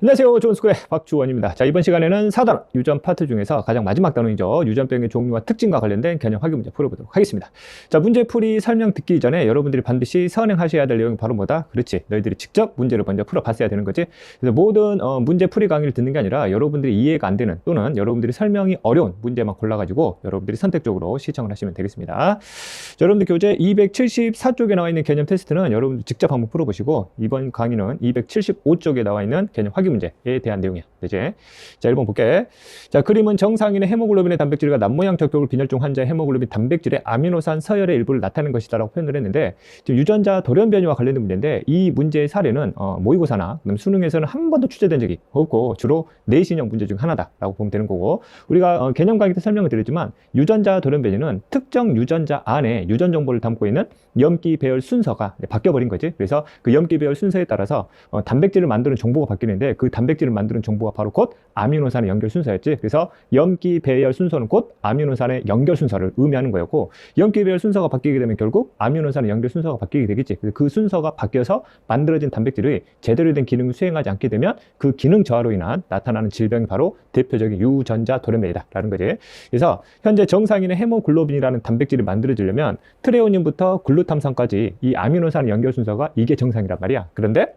안녕하세요. 좋은스쿨의 박주원입니다. 자, 이번 시간에는 4단원 유전 파트 중에서 가장 마지막 단원이죠. 유전병의 종류와 특징과 관련된 개념 확인 문제 풀어보도록 하겠습니다. 자, 문제풀이 설명 듣기 전에 여러분들이 반드시 선행하셔야 될 내용이 바로 뭐다? 그렇지. 너희들이 직접 문제를 먼저 풀어봤어야 되는 거지. 그래서 모든 문제풀이 강의를 듣는 게 아니라 여러분들이 이해가 안 되는 또는 여러분들이 설명이 어려운 문제만 골라가지고 여러분들이 선택적으로 시청을 하시면 되겠습니다. 자, 여러분들 교재 274쪽에 나와 있는 개념 테스트는 여러분들 직접 한번 풀어보시고 이번 강의는 275쪽에 나와 있는 개념 확인 문제에 대한 내용이야. 되지? 자, 1번 볼게. 자, 그림은 정상인의 헤모글로빈의 단백질과 남모양 적격을 빈혈증 환자의 헤모글로빈 단백질의 아미노산 서열의 일부를 나타내는 것이다라고 표현을 했는데, 지금 유전자 돌연 변이와 관련된 문제인데 이 문제의 사례는 모의고사나 수능에서는 한 번도 출제된 적이 없고 주로 내신형 문제 중 하나다라고 보면 되는 거고, 우리가 개념 강의 때 설명을 드렸지만 유전자 돌연 변이는 특정 유전자 안에 유전 정보를 담고 있는 염기 배열 순서가 바뀌어버린 거지. 그래서 그 염기 배열 순서에 따라서 단백질을 만드는 정보가 바뀌는데 그 단백질을 만드는 정보가 바로 곧 아미노산의 연결 순서였지. 그래서 염기 배열 순서는 곧 아미노산의 연결 순서를 의미하는 거였고, 염기 배열 순서가 바뀌게 되면 결국 아미노산의 연결 순서가 바뀌게 되겠지. 그 순서가 바뀌어서 만들어진 단백질이 제대로 된 기능을 수행하지 않게 되면 그 기능 저하로 인한 나타나는 질병이 바로 대표적인 유전자 돌연변이다라는 거지. 그래서 현재 정상인의 헤모글로빈이라는 단백질이 만들어지려면 트레오닌부터 글루탐산까지 이 아미노산의 연결 순서가 이게 정상이란 말이야. 그런데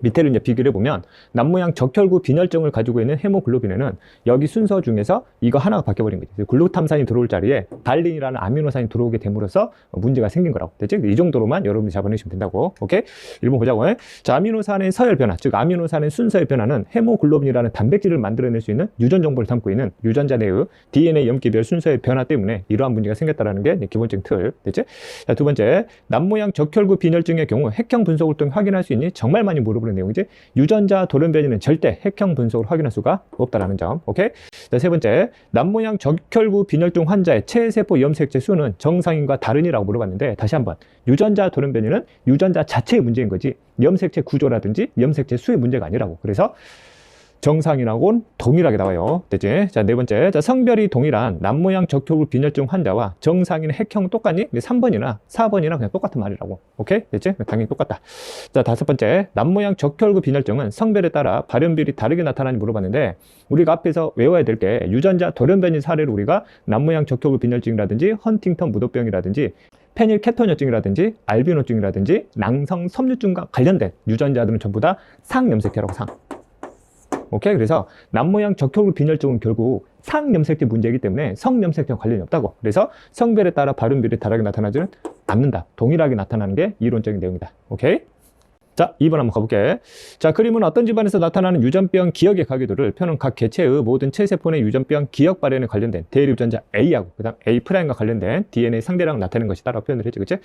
밑에를 이제 비교를 해보면 남모양 적혈구 빈혈증을 가지고 있는 헤모글로빈에는 여기 순서 중에서 이거 하나가 바뀌어버린 거지. 글루탐산이 들어올 자리에 발린이라는 아미노산이 들어오게 됨으로써 문제가 생긴 거라고. 됐지? 이 정도로만 여러분이 잡아내시면 된다고. 오케이? 1번 보자고. 자, 아미노산의 서열 변화, 즉 아미노산의 순서의 변화는 헤모글로빈이라는 단백질을 만들어낼 수 있는 유전 정보를 담고 있는 유전자 내의 DNA 염기별 순서의 변화 때문에 이러한 문제가 생겼다는 게 기본적인 틀. 됐지? 자, 두 번째, 남모양 적혈구 빈혈증의 경우 핵형 분석을 통해 확인할 수 있니? 정말 많이 물어보는 내용이지. 유전자 돌연 변이는 절대 핵형 분석을 확인할 수가 없다라는 점. 오케이? 자, 세 번째, 남모양 적혈구 빈혈증 환자의 체세포 염색체 수는 정상인과 다르니라고 물어봤는데, 다시 한번 유전자 돌연 변이는 유전자 자체의 문제인 거지 염색체 구조라든지 염색체 수의 문제가 아니라고. 그래서 정상인하고는 동일하게 나와요. 됐지? 자, 네 번째. 자, 성별이 동일한 남모양 적혈구 빈혈증 환자와 정상인의 핵형 똑같니? 3번이나 4번이나 그냥 똑같은 말이라고. 오케이? 됐지? 당연히 똑같다. 자, 다섯 번째. 남모양 적혈구 빈혈증은 성별에 따라 발현비율이 다르게 나타나니 물어봤는데, 우리가 앞에서 외워야 될 게 유전자 돌연변이 사례를 우리가 남모양 적혈구 빈혈증이라든지 헌팅턴 무도병이라든지 페닐케토녀증이라든지 알비노증이라든지 낭성 섬유증과 관련된 유전자들은 전부 다 상염색체라고. 상. 오케이? 그래서 남모양 적혈구 빈혈증은 결국 상염색체 문제이기 때문에 성염색체와 관련이 없다고. 그래서 성별에 따라 발현비율이 다르게 나타나지는 않는다. 동일하게 나타나는 게 이론적인 내용이다. 오케이? 자, 2번 한번 가볼게. 자, 그림은 어떤 집안에서 나타나는 유전병 기억의 가계도를 펴는 각 개체의 모든 체세포 내 유전병 기억 발현에 관련된 대립유전자 A하고 그 다음 A'과 관련된 DNA 상대량 나타내는 것이다 라고 표현을 했지. 그치?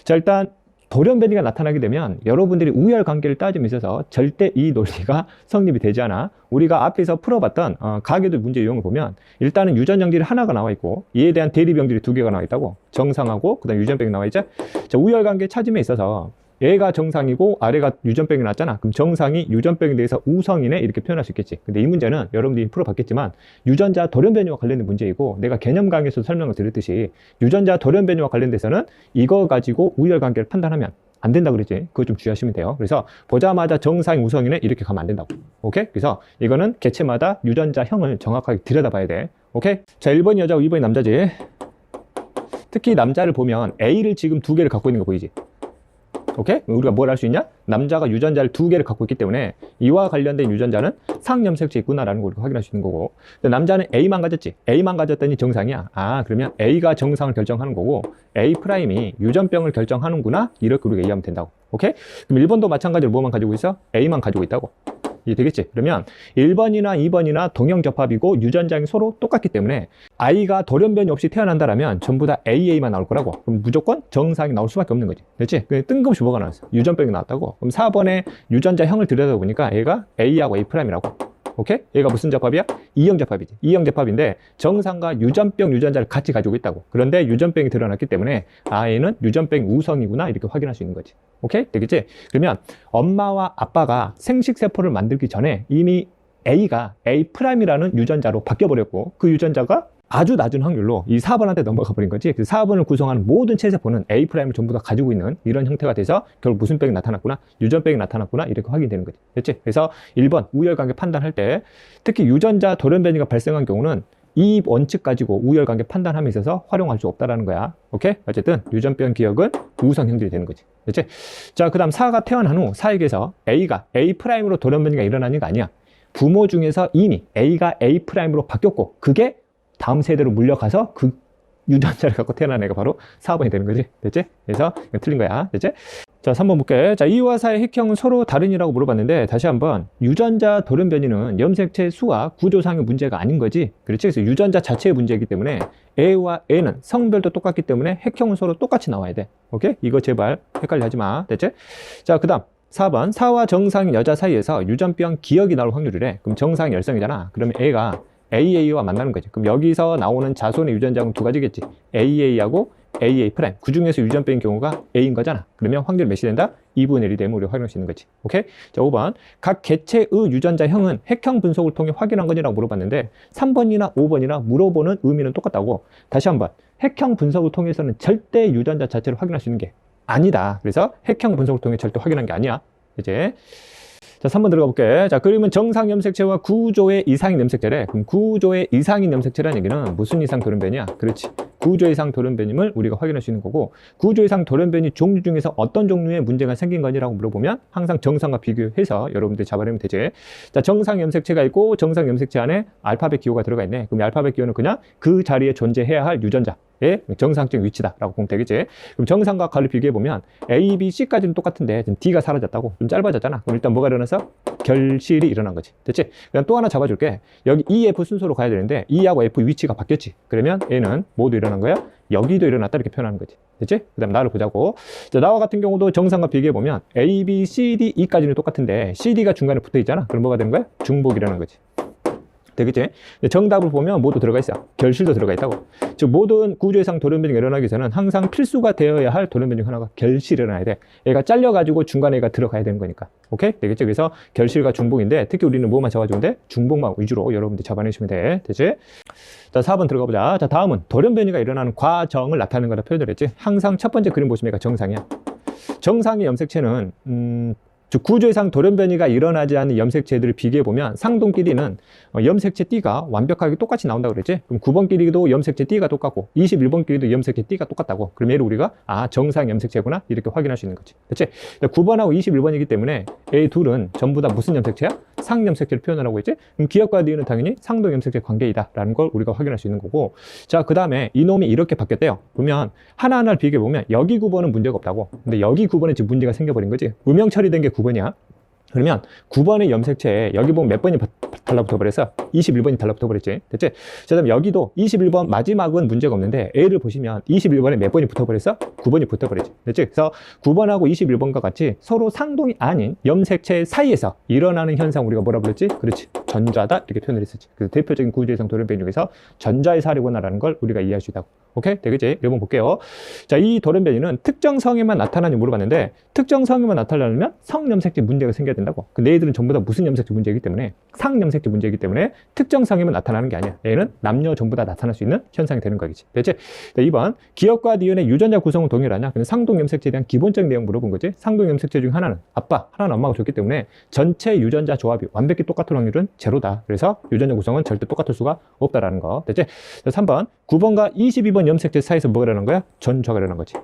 자, 일단 돌연변이가 나타나게 되면 여러분들이 우열 관계를 따짐에 있어서 절대 이 논리가 성립이 되지 않아. 우리가 앞에서 풀어봤던 가계도 문제 유형을 보면 일단은 유전형질이 하나가 나와 있고 이에 대한 대립형질이 두 개가 나와 있다고. 정상하고 그 다음 유전병이 나와 있죠. 자, 우열 관계 찾음에 있어서 얘가 정상이고 아래가 유전병이 났잖아. 그럼 정상이 유전병에 대해서 우성이네 이렇게 표현할 수 있겠지. 근데 이 문제는 여러분들이 풀어봤겠지만 유전자 돌연변이와 관련된 문제이고, 내가 개념 강의에서 설명을 드렸듯이 유전자 돌연변이와 관련돼서는 이거 가지고 우열 관계를 판단하면 안 된다 그랬지. 그거 좀 주의하시면 돼요. 그래서 보자마자 정상 우성이네 이렇게 가면 안 된다고. 오케이? 그래서 이거는 개체마다 유전자형을 정확하게 들여다봐야 돼. 오케이? 자, 1번이 여자고 2번이 남자지. 특히 남자를 보면 A를 지금 두 개를 갖고 있는 거 보이지? 오케이? 우리가 뭘 알 수 있냐? 남자가 유전자를 두 개를 갖고 있기 때문에 이와 관련된 유전자는 상염색체 있구나라는 걸 확인할 수 있는 거고, 남자는 A만 가졌지. A만 가졌더니 정상이야. 아, 그러면 A가 정상을 결정하는 거고 A'이 유전병을 결정하는구나, 이렇게 우리가 이해하면 된다고. 오케이? 그럼 1번도 마찬가지로 뭐만 가지고 있어? A만 가지고 있다고. 이해되겠지? 그러면 1번이나 2번이나 동형접합이고 유전장이 서로 똑같기 때문에 I가 돌연변이 없이 태어난다라면 전부 다 AA만 나올 거라고. 그럼 무조건 정상이 나올 수밖에 없는 거지. 됐지? 뜬금없이 뭐가 나왔어? 유전병이 나왔다고. 그럼 4번에 유전자형을 들여다보니까 얘가 A하고 A'이라고. 오케이? 얘가 무슨 접합이야? 이형 접합이지. 이형 접합인데 정상과 유전병 유전자를 같이 가지고 있다고. 그런데 유전병이 드러났기 때문에 얘는 유전병 우성이구나 이렇게 확인할 수 있는 거지. 오케이? 되겠지? 그러면 엄마와 아빠가 생식세포를 만들기 전에 이미 A가 A'이라는 유전자로 바뀌어버렸고 그 유전자가 아주 낮은 확률로 이 4번한테 넘어가 버린 거지. 그래서 4번을 구성하는 모든 체세포는 A'을 전부 다 가지고 있는 이런 형태가 돼서 결국 무슨 병이 나타났구나, 유전병이 나타났구나, 이렇게 확인되는 거지. 됐지? 그래서 1번 우열관계 판단할 때 특히 유전자 돌연변이가 발생한 경우는 이 원칙 가지고 우열관계 판단함에 있어서 활용할 수 없다라는 거야. 오케이? 어쨌든 유전병 기억은 우성 형질이 되는 거지. 됐지? 자, 그 다음 4가 태어난 후 4에게서 A가 A'로 돌연변이가 일어나는 게 아니야. 부모 중에서 이미 A가 A'로 바뀌었고 그게 다음 세대로 물려가서 그 유전자를 갖고 태어난 애가 바로 4번이 되는 거지. 됐지? 그래서 이건 틀린 거야. 됐지? 자, 3번 볼게. 자, 2와 4의 핵형은 서로 다른이라고 물어봤는데 다시 한번 유전자 돌연변이는 염색체 수와 구조상의 문제가 아닌 거지. 그렇지? 그래서 유전자 자체의 문제이기 때문에 A와 A는 성별도 똑같기 때문에 핵형은 서로 똑같이 나와야 돼. 오케이? 이거 제발 헷갈려 하지 마. 됐지? 자, 그 다음 4번 4와 정상인 여자 사이에서 유전병 기억이 나올 확률이래. 그럼 정상이 열성이잖아. 그러면 A가 AA와 만나는 거지. 그럼 여기서 나오는 자손의 유전자는 두 가지겠지. AA하고 AA 프라임. 그 중에서 유전병인 경우가 A인 거잖아. 그러면 확률 몇이 된다? 2분의 1이 되면 우리가 확인할 수 있는 거지. 오케이? 자, 5번. 각 개체의 유전자형은 핵형 분석을 통해 확인한 거냐라고 물어봤는데 3번이나 5번이나 물어보는 의미는 똑같다고. 다시 한번. 핵형 분석을 통해서는 절대 유전자 자체를 확인할 수 있는 게 아니다. 그래서 핵형 분석을 통해 절대 확인한 게 아니야. 이제 자, 3번 들어가 볼게. 자, 그러면 정상 염색체와 구조의 이상인 염색체래. 그럼 구조의 이상인 염색체라는 얘기는 무슨 이상 돌연변이야? 그렇지. 구조 이상 돌연변임을 우리가 확인할 수 있는 거고, 구조 이상 돌연변이 종류 중에서 어떤 종류의 문제가 생긴 거니라고 물어보면 항상 정상과 비교해서 여러분들이 잡아내면 되지. 자, 정상 염색체가 있고 정상 염색체 안에 알파벳 기호가 들어가 있네. 그럼 이 알파벳 기호는 그냥 그 자리에 존재해야 할 유전자의 정상적인 위치다라고 보면 되겠지. 그럼 정상과 가를 비교해보면 A, B, C까지는 똑같은데 지금 D가 사라졌다고. 좀 짧아졌잖아. 그럼 일단 뭐가 일어나서? 결실이 일어난 거지. 됐지? 그럼 또 하나 잡아줄게. 여기 E, F 순서로 가야 되는데 E하고 F 위치가 바뀌었지. 그러면 A는 모두 일어난 거야. 여기도 일어났다 이렇게 표현하는 거지. 됐지? 그 다음 나를 보자고. 자, 나와 같은 경우도 정상과 비교해보면 A, B, C, D, E까지는 똑같은데 C, D가 중간에 붙어 있잖아. 그럼 뭐가 되는 거야? 중복이 일어나는 거지. 되겠지? 정답을 보면 모두 들어가 있어. 결실도 들어가 있다고. 즉 모든 구조 이상 돌연변이가 일어나기 위해서는 항상 필수가 되어야 할 돌연변이 하나가 결실이 일어나야 돼. 얘가 잘려가지고 중간에 얘가 들어가야 되는 거니까. 오케이? 되겠죠? 그래서 결실과 중복인데 특히 우리는 뭐만 잡아주는데 중복만 위주로 여러분들 잡아내시면 돼. 되지? 자, 4번 들어가 보자. 자, 다음은 돌연변이가 일어나는 과정을 나타내는 거라 표현을 했지. 항상 첫 번째 그림 보시면 얘가 정상이야. 정상의 염색체는 즉 구조 이상 돌연변이가 일어나지 않는 염색체들을 비교해보면 상동끼리는 염색체 D가 완벽하게 똑같이 나온다고 그랬지. 그럼 9번끼리도 염색체 D가 똑같고 21번끼리도 염색체 D가 똑같다고. 그럼 얘를 우리가 정상 염색체구나 이렇게 확인할 수 있는 거지. 됐지? 9번하고 21번이기 때문에 이 둘은 전부 다 무슨 염색체야? 상염색체를 표현하라고 했지. 그럼 기억과 니은은 당연히 상동 염색체 관계이다 라는 걸 우리가 확인할 수 있는 거고. 자, 그 다음에 이놈이 이렇게 바뀌었대요. 보면 하나하나를 비교해보면 여기 9번은 문제가 없다고. 근데 여기 9번에 지금 문제가 생겨버린 거지. 음영 처리된 게 9번이야. 그러면 9번의 염색체에 여기 보면 몇 번이 달라붙어 버렸어? 21번이 달라붙어 버렸지. 됐지? 자, 그다음 여기도 21번 마지막은 문제가 없는데 A를 보시면 21번에 몇 번이 붙어 버렸어? 9번이 붙어 버렸지. 됐지? 그래서 9번하고 21번과 같이 서로 상동이 아닌 염색체 사이에서 일어나는 현상 우리가 뭐라 불렀지? 그렇지. 전자다 이렇게 표현을 했었지. 그래서 대표적인 구조 이상 돌연변이 중에서 전자의 사례구나라는 걸 우리가 이해할 수 있다고. 오케이? 되겠지? 1번 볼게요. 자, 이 돌연변이는 특정 성에만 나타나는지 물어봤는데 특정 성에만 나타나려면 성염색체 문제가 생겨야 된다고. 근데 얘들은 전부 다 무슨 염색체 문제이기 때문에 상염색체 문제이기 때문에 특정 성에만 나타나는 게 아니야. 얘는 남녀 전부 다 나타날 수 있는 현상이 되는 거겠지. 됐지? 자, 2번 기억과 니은의 유전자 구성은 동일하냐? 그냥 상동 염색체에 대한 기본적인 내용 물어본 거지. 상동 염색체 중 하나는 아빠, 하나는 엄마가 줬기 때문에 전체 유전자 조합이 완벽히 똑같을 확률은 제로다. 그래서 유전자 구성은 절대 똑같을 수가 없다라는 거. 됐지? 자, 3번 9번과 22번 염색체 사이에서 뭐가 일어나는 거야? 전좌가 일어나는 거지.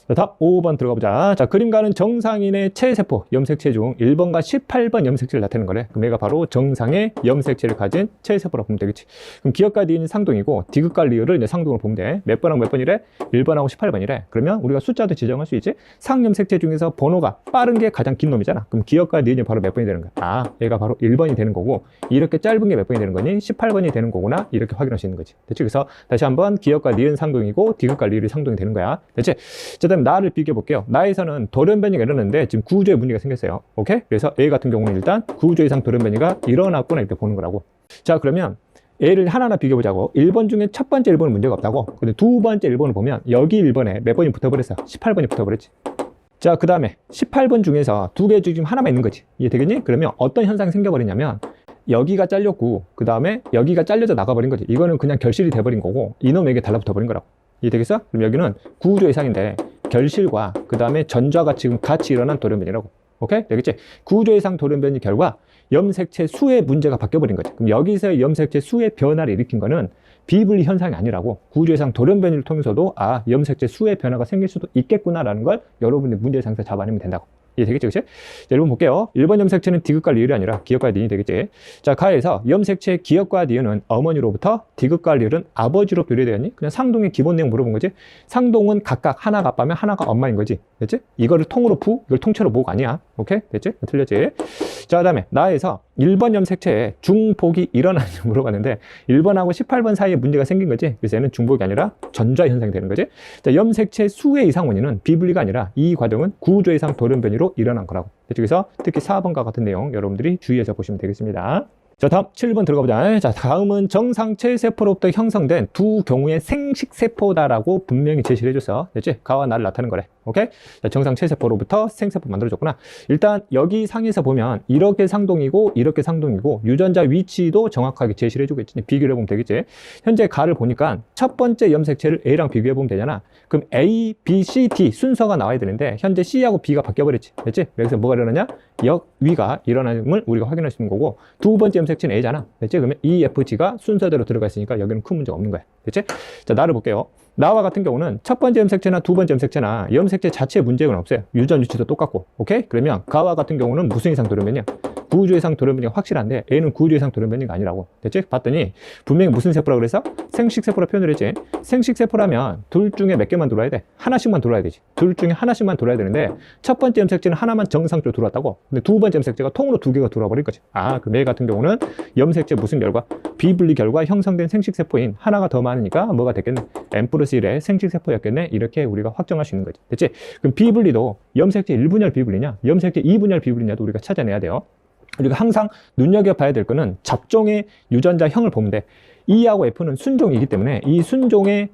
자, 다음 5번 들어가 보자. 자, 그림가는 정상인의 체세포 염색체 중 1번과 18번 염색체를 나타내는 거래. 그럼 얘가 바로 정상의 염색체를 가진 체세포라고 보면 되겠지. 그럼 기억과 니은이 상동이고 디귿과 리을을 이제 상동으로 보면 돼. 몇 번하고 몇 번이래? 1번하고 18번이래. 그러면 우리가 숫자도 지정할 수 있지. 상염색체 중에서 번호가 빠른 게 가장 긴 놈이잖아. 그럼 기억과 니은이 바로 몇 번이 되는 거야? 얘가 바로 1번이 되는 거고 이렇게 짧은 게 몇 번이 되는 거니? 18번이 되는 거구나. 이렇게 확인할 수 있는 거지. 됐지? 그래서 다시 한번 기억과 니은 상동이고 디귿과 리을이 상동이 되는 거야. 됐지? 자, 그다음 나를 비교해 볼게요. 나에서는 돌연변이가 일어났는데 지금 구조에 문제가 생겼어요. 오케이? 그래서 A 같은 경우는 일단 구조 이상 돌연변이가 일어났구나 이렇게 보는 거라고. 자, 그러면 A를 하나하나 비교해 보자고. 1번 중에 첫 번째 1번은 문제가 없다고. 근데 두 번째 1번을 보면 여기 1번에 몇 번이 붙어버렸어? 18번이 붙어버렸지. 자, 그 다음에 18번 중에서 두 개 중에 하나만 있는 거지. 이해되겠니? 그러면 어떤 현상이 생겨버리냐면 여기가 잘렸고 그 다음에 여기가 잘려져 나가버린 거지. 이거는 그냥 결실이 돼버린 거고 이놈에게 달라붙어버린 거라고. 이해되겠어? 그럼 여기는 구조 이상인데 결실과 그 다음에 전좌가 지금 같이 일어난 돌연변이라고. 오케이? 되겠지? 구조 이상 돌연변이 결과 염색체 수의 문제가 바뀌어버린 거지. 그럼 여기서 염색체 수의 변화를 일으킨 거는 비분리 현상이 아니라고, 구조 이상 돌연변이를 통해서도 염색체 수의 변화가 생길 수도 있겠구나라는 걸 여러분의 문제상에서 잡아내면 된다고. 이해되겠죠? 그치? 자, 1번 볼게요. 1번 염색체는 디귿과 리을이 아니라 기역과 니은이 되겠지? 자, 가에서 염색체의 기역과 니은은 어머니로부터, 디귿과 리을은 아버지로 교류되었니? 그냥 상동의 기본 내용 물어본 거지? 상동은 각각 하나가 아빠면 하나가 엄마인 거지. 됐지? 이거를 통으로 이걸 통째로 모가 아니야. 오케이? 됐지? 틀렸지? 자, 그 다음에 나에서 1번 염색체에 중복이 일어나는지 물어봤는데 1번하고 18번 사이에 문제가 생긴 거지. 그래서 얘는 중복이 아니라 전좌 현상이 되는 거지. 자, 염색체 수의 이상 원인은 비분리가 아니라 이 과정은 구조 이상 돌연변이로 일어난 거라고. 그래서 특히 4번과 같은 내용 여러분들이 주의해서 보시면 되겠습니다. 자, 다음 7번 들어가 보자. 자, 다음은 정상체 세포로부터 형성된 두 경우의 생식세포다라고 분명히 제시를 해줬어. 됐지? 가와 나를 나타내는 거래. 오케이? 자, 정상체 세포로부터 생세포 만들어줬구나. 일단 여기 상에서 보면 이렇게 상동이고 이렇게 상동이고 유전자 위치도 정확하게 제시를 해주겠지. 비교를 해보면 되겠지. 현재 가를 보니까 첫 번째 염색체를 A랑 비교해보면 되잖아. 그럼 A, B, C, D 순서가 나와야 되는데 현재 C하고 B가 바뀌어버렸지. 됐지? 여기서 뭐가 일어나냐? 역위가 일어남을 우리가 확인할 수 있는 거고, 두 번째 염색체는 A잖아. 됐지? 그러면 E, F, G가 순서대로 들어가 있으니까 여기는 큰 문제가 없는 거야. 됐지? 자, 나를 볼게요. 나와 같은 경우는 첫 번째 염색체나 두 번째 염색체나 염색체 자체에 문제는 없어요. 유전 위치도 똑같고. 오케이? 그러면 가와 같은 경우는 무슨 이상 돌연변이야? 구조 이상 돌연변이가 확실한데 A는 구조 이상 돌연변이가 아니라고. 됐지? 봤더니 분명히 무슨 세포라고 그래서? 생식세포라 표현을 했지. 생식세포라면 둘 중에 몇 개만 돌아야 돼? 하나씩만 돌아야 되지. 둘 중에 하나씩만 돌아야 되는데 첫 번째 염색체는 하나만 정상적으로 들어왔다고. 근데 두 번째 염색체가 통으로 두 개가 돌아와 버린 거지. 그럼 얘 같은 경우는 염색체 무슨 결과? 비분리 결과 형성된 생식세포인 하나가 더 많으니까 뭐가 됐겠네? M+1의 생식세포였겠네? 이렇게 우리가 확정할 수 있는 거지. 됐지? 그럼 비분리도 염색체 1분열 비분리냐? 염색체 2분열 비분리냐도 우리가 찾아내야 돼요. 우리가 항상 눈여겨봐야 될 거는 접종의 유전자형을 보면 돼. E하고 F는 순종이기 때문에 이 순종의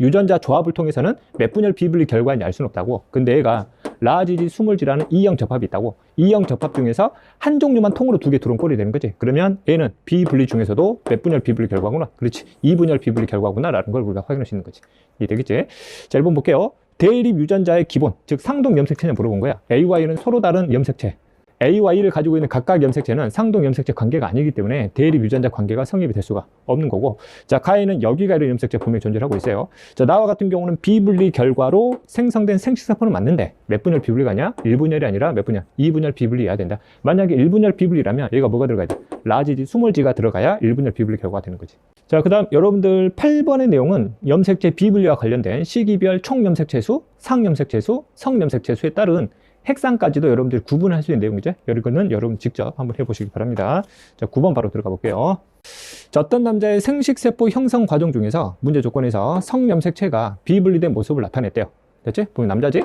유전자 조합을 통해서는 몇 분열 비분리 결과인지 알 수는 없다고. 근데 얘가 라지지 스몰지라는 E형 접합이 있다고. E형 접합 중에서 한 종류만 통으로 두 개 들어온 꼴이 되는 거지. 그러면 얘는 비분리 중에서도 몇 분열 비분리 결과구나. 그렇지. 2분열 비분리 결과구나 라는 걸 우리가 확인할 수 있는 거지. 이해되겠지? 자, 1번 볼게요. 대립 유전자의 기본, 즉 상동 염색체냐 물어본 거야. AY는 서로 다른 염색체. AY를 가지고 있는 각각 염색체는 상동 염색체 관계가 아니기 때문에 대립 유전자 관계가 성립이 될 수가 없는 거고, 자, 가에는 여기가 이런 염색체 분명히 존재를 하고 있어요. 자, 나와 같은 경우는 비분리 결과로 생성된 생식세포는 맞는데 몇 분열 비분리가 아니야? 1분열이 아니라 몇 분열? 2분열 비분리여야 된다. 만약에 1분열 비분리라면 얘가 뭐가 들어가야 돼? 라지지, 스몰지가 들어가야 1분열 비분리 결과가 되는 거지. 자, 그 다음 여러분들 8번의 내용은 염색체 비분리와 관련된 시기별 총염색체 수, 상염색체 수, 성염색체 수에 따른 핵상까지도 여러분들이 구분할 수 있는 내용이죠. 이거는 여러분 직접 한번 해보시기 바랍니다. 자, 9번 바로 들어가 볼게요. 자, 어떤 남자의 생식세포 형성 과정 중에서 문제 조건에서 성염색체가 비분리된 모습을 나타냈대요. 됐지? 보면 남자지?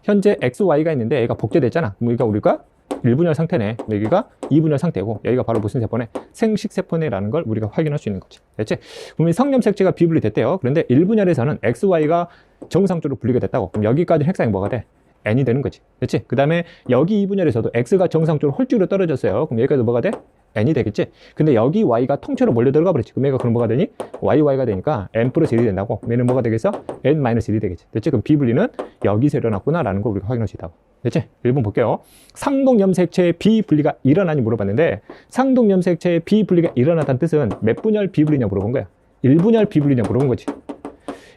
현재 XY가 있는데 얘가 복제됐잖아. 그러니까 우리가 1분열 상태네. 여기가 2분열 상태고 여기가 바로 무슨 세포네? 생식세포네 라는 걸 우리가 확인할 수 있는 거지. 됐지? 그러면 성염색체가 비분리됐대요. 그런데 1분열에서는 XY가 정상적으로 분리가 됐다고. 그럼 여기까지 핵상이 뭐가 돼? N이 되는 거지. 그렇지? 그 다음에 여기 2분열에서도 X가 정상적으로 홀쭉으로 떨어졌어요. 그럼 여기까지 뭐가 돼? N이 되겠지? 근데 여기 Y가 통째로 몰려 들어가 버렸지. 그럼 얘가 그럼 뭐가 되니? YY가 되니까 N+1이 된다고. 얘는 뭐가 되겠어? N-1이 되겠지. 됐지? 그럼 비분리는 여기서 일어났구나 라는 걸 우리가 확인할 수 있다고. 됐지? 1번 볼게요. 상동염색체의 비분리가 일어나니 물어봤는데 상동염색체의 비분리가 일어났다는 뜻은 몇 분열 비분리냐 물어본 거야. 1분열 비분리냐 물어본 거지.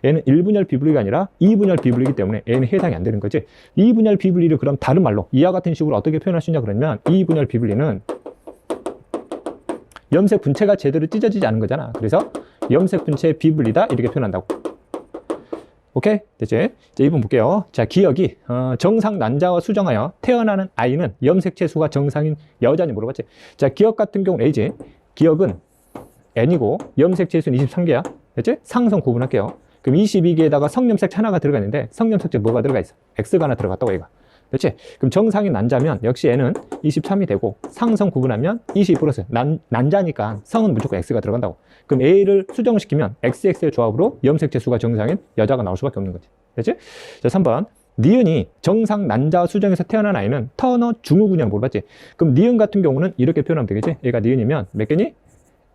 얘는 1분열 비분리가 아니라 2분열 비분리이기 때문에 얘는 해당이 안 되는 거지. 2분열 비분리를 그럼 다른 말로 이와 같은 식으로 어떻게 표현할 수 있냐 그러면 2분열 비분리는 염색 분체가 제대로 찢어지지 않은 거잖아. 그래서 염색 분체 비분리다 이렇게 표현한다고. 오케이? 됐지? 자, 2번 볼게요. 자, 기억이 정상 난자와 수정하여 태어나는 아이는 염색체 수가 정상인 여자니 물어봤지. 자, 기억 같은 경우는 A지. 기억은 N이고 염색체 수는 23개야. 됐지? 상성 구분할게요. 그럼 22개에다가 성염색체 하나가 들어가 있는데 성염색체 뭐가 들어가 있어? X가 하나 들어갔다고 얘가. 그렇지? 그럼 정상인 난자면 역시 N은 23이 되고 상성 구분하면 22 플러스 난자니까 성은 무조건 X가 들어간다고. 그럼 A를 수정시키면 XX의 조합으로 염색체 수가 정상인 여자가 나올 수밖에 없는 거지. 됐지? 자, 3번. 니은이 정상 난자 수정에서 태어난 아이는 터너 중후군이라고 물어봤지. 그럼 니은 같은 경우는 이렇게 표현하면 되겠지. 얘가 니은이면 몇 개니?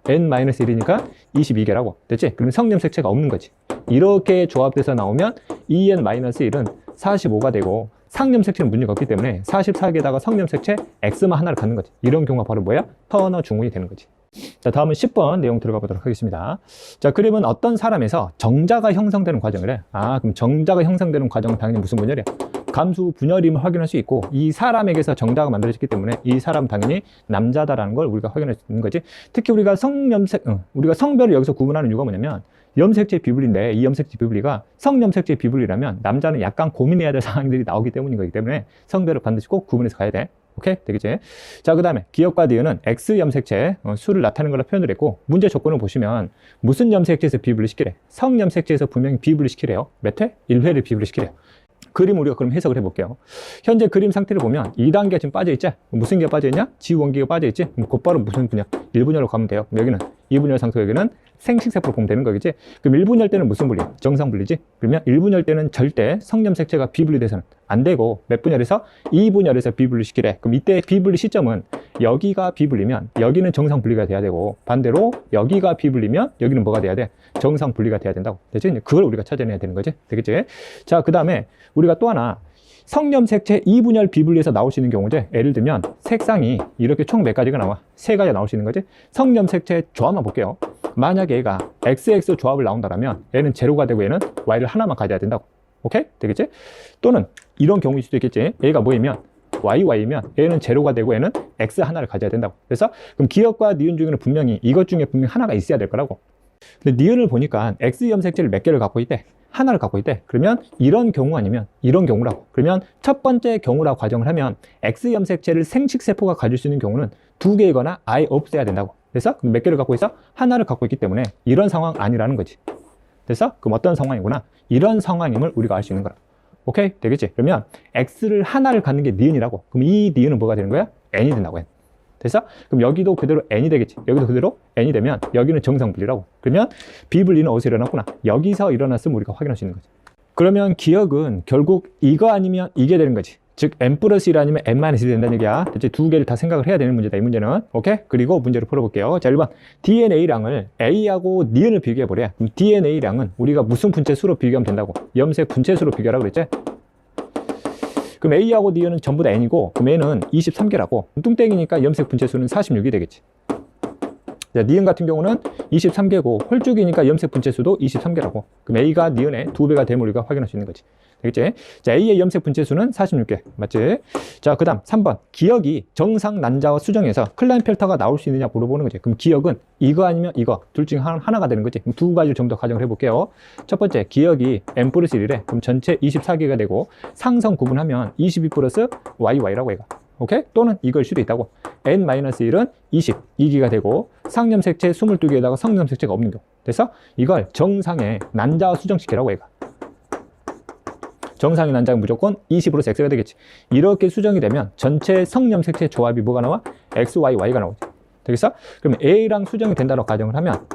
n-1이니까 22개라고. 됐지? 그러면 성염색체가 없는 거지. 이렇게 조합돼서 나오면 2n-1은 45가 되고, 상염색체는 문제가 없기 때문에 44개에다가 성염색체 X만 하나를 갖는 거지. 이런 경우가 바로 뭐야? 터너 중후군이 되는 거지. 자, 다음은 10번 내용 들어가 보도록 하겠습니다. 자, 그림은 어떤 사람에서 정자가 형성되는 과정이래. 그럼 정자가 형성되는 과정은 당연히 무슨 분열이야? 감수 분열임을 확인할 수 있고, 이 사람에게서 정자가 만들어졌기 때문에 이 사람 당연히 남자다라는 걸 우리가 확인할 수 있는 거지. 특히 우리가 우리가 성별을 여기서 구분하는 이유가 뭐냐면, 염색체 비분리인데 이 염색체 비분리가 성염색체 비분리라면 남자는 약간 고민해야 될 상황들이 나오기 때문인 거기 때문에 성별을 반드시 꼭 구분해서 가야 돼. 오케이? 되겠지? 자, 그 다음에 기역과 니은은 X 염색체 수를 나타내는 걸로 표현을 했고, 문제 조건을 보시면 무슨 염색체에서 비분리시키래? 성염색체에서 분명히 비분리시키래요. 몇 회? 1회를 비분리시키래요. 그림 우리가 그럼 해석을 해볼게요. 현재 그림 상태를 보면 2단계가 지금 빠져있지? 무슨 게 빠져있냐? 지원기가 빠져있지? 그럼 곧바로 무슨 분열? 1분열로 가면 돼요. 여기는 2분열 상태, 여기는 생식세포로 보면 되는 거겠지? 그럼 1분열 때는 무슨 분리? 정상분리지? 그러면 1분열 때는 절대 성염색체가 비분리돼서는 안 되고, 몇 분열에서? 2분열에서 비분리시키래. 그럼 이때 비분리 시점은 여기가 비분리면 여기는 정상분리가 돼야 되고, 반대로 여기가 비분리면 여기는 뭐가 돼야 돼? 정상분리가 돼야 된다고. 되지? 그걸 우리가 찾아내야 되는 거지? 되겠지? 자, 그 다음에 우리가 또 하나 성염색체 2분열 비분리에서 나올 수 있는 경우인데, 예를 들면 색상이 이렇게 총 몇 가지가 나와? 3가지가 나올 수 있는 거지? 성염색체 조합만 볼게요. 만약에 얘가 XX 조합을 나온다면 얘는 제로가 되고 얘는 Y를 하나만 가져야 된다고. 오케이? 되겠지? 또는 이런 경우일 수도 있겠지. 얘가 뭐이면 YY면 얘는 제로가 되고 얘는 X 하나를 가져야 된다고. 그래서 그럼 기역과 니은 중에는 분명히 이것 중에 분명히 하나가 있어야 될 거라고. 근데 니은을 보니까 X 염색체를 몇 개를 갖고 있대? 하나를 갖고 있대. 그러면 이런 경우 아니면 이런 경우라고. 그러면 첫 번째 경우라고 가정을 하면 X 염색체를 생식세포가 가질 수 있는 경우는 2개이거나 아예 없어야 된다고. 그래서 몇 개를 갖고 있어? 하나를 갖고 있기 때문에 이런 상황 아니라는 거지. 그래서 그럼 어떤 상황이구나? 이런 상황임을 우리가 알 수 있는 거라. 오케이? 되겠지? 그러면 X를 하나를 갖는 게 니은이라고. 그럼 이 니은은 뭐가 되는 거야? N이 된다고. N. 됐어? 그럼 여기도 그대로 N이 되겠지. 여기도 그대로 N이 되면 여기는 정상분리라고. 그러면 비분리는 어디서 일어났구나? 여기서 일어났으면 우리가 확인할 수 있는 거지. 그러면 기역은 결국 이거 아니면 이게 되는 거지. 즉 n+1 아니면 n-1이 된다는 얘기야. 이제 2개를 다 생각을 해야 되는 문제다, 이 문제는. 오케이? 그리고 문제를 풀어볼게요. 자, 1번 DNA량을 A하고 니은을 비교해보래. 그럼 DNA량은 우리가 무슨 분체수로 비교하면 된다고? 염색 분체수로 비교하라고 그랬지? 그럼 A하고 니은은 전부 다 N이고, 그럼 N은 23개라고. 뚱땡이니까 염색 분체수는 46이 되겠지. 자, 니은 같은 경우는 23개고, 홀쭉이니까 염색 분체수도 23개라고. 그럼 A가 니은의 2배가 됨을 우리가 확인할 수 있는 거지. 되겠지? 자, A의 염색 분체수는 46개. 맞지? 자, 그 다음 3번. 기역이 정상 난자와 수정에서 클라인펠터가 나올 수 있느냐 물어보는 거지. 그럼 기역은 이거 아니면 이거. 둘 중에 하나가 되는 거지. 그럼 2가지를 좀 더 가정을 해볼게요. 첫 번째, 기역이 n+1이래. 그럼 전체 24개가 되고, 상성 구분하면 22 플러스 YY라고 얘가. 오케이? 또는 이걸 수도 있다고. n-1은 22기가 되고, 상염색체 22개에다가 성염색체가 없는 경우. 그래서 이걸 정상의 난자와 수정시키라고 얘가. 정상의 난자는 무조건 20으로 X가 되겠지. 이렇게 수정이 되면 전체 성염색체 조합이 뭐가 나와? XYY가 나오지. 되겠어? 그러면 A랑 수정이 된다고 가정을 하면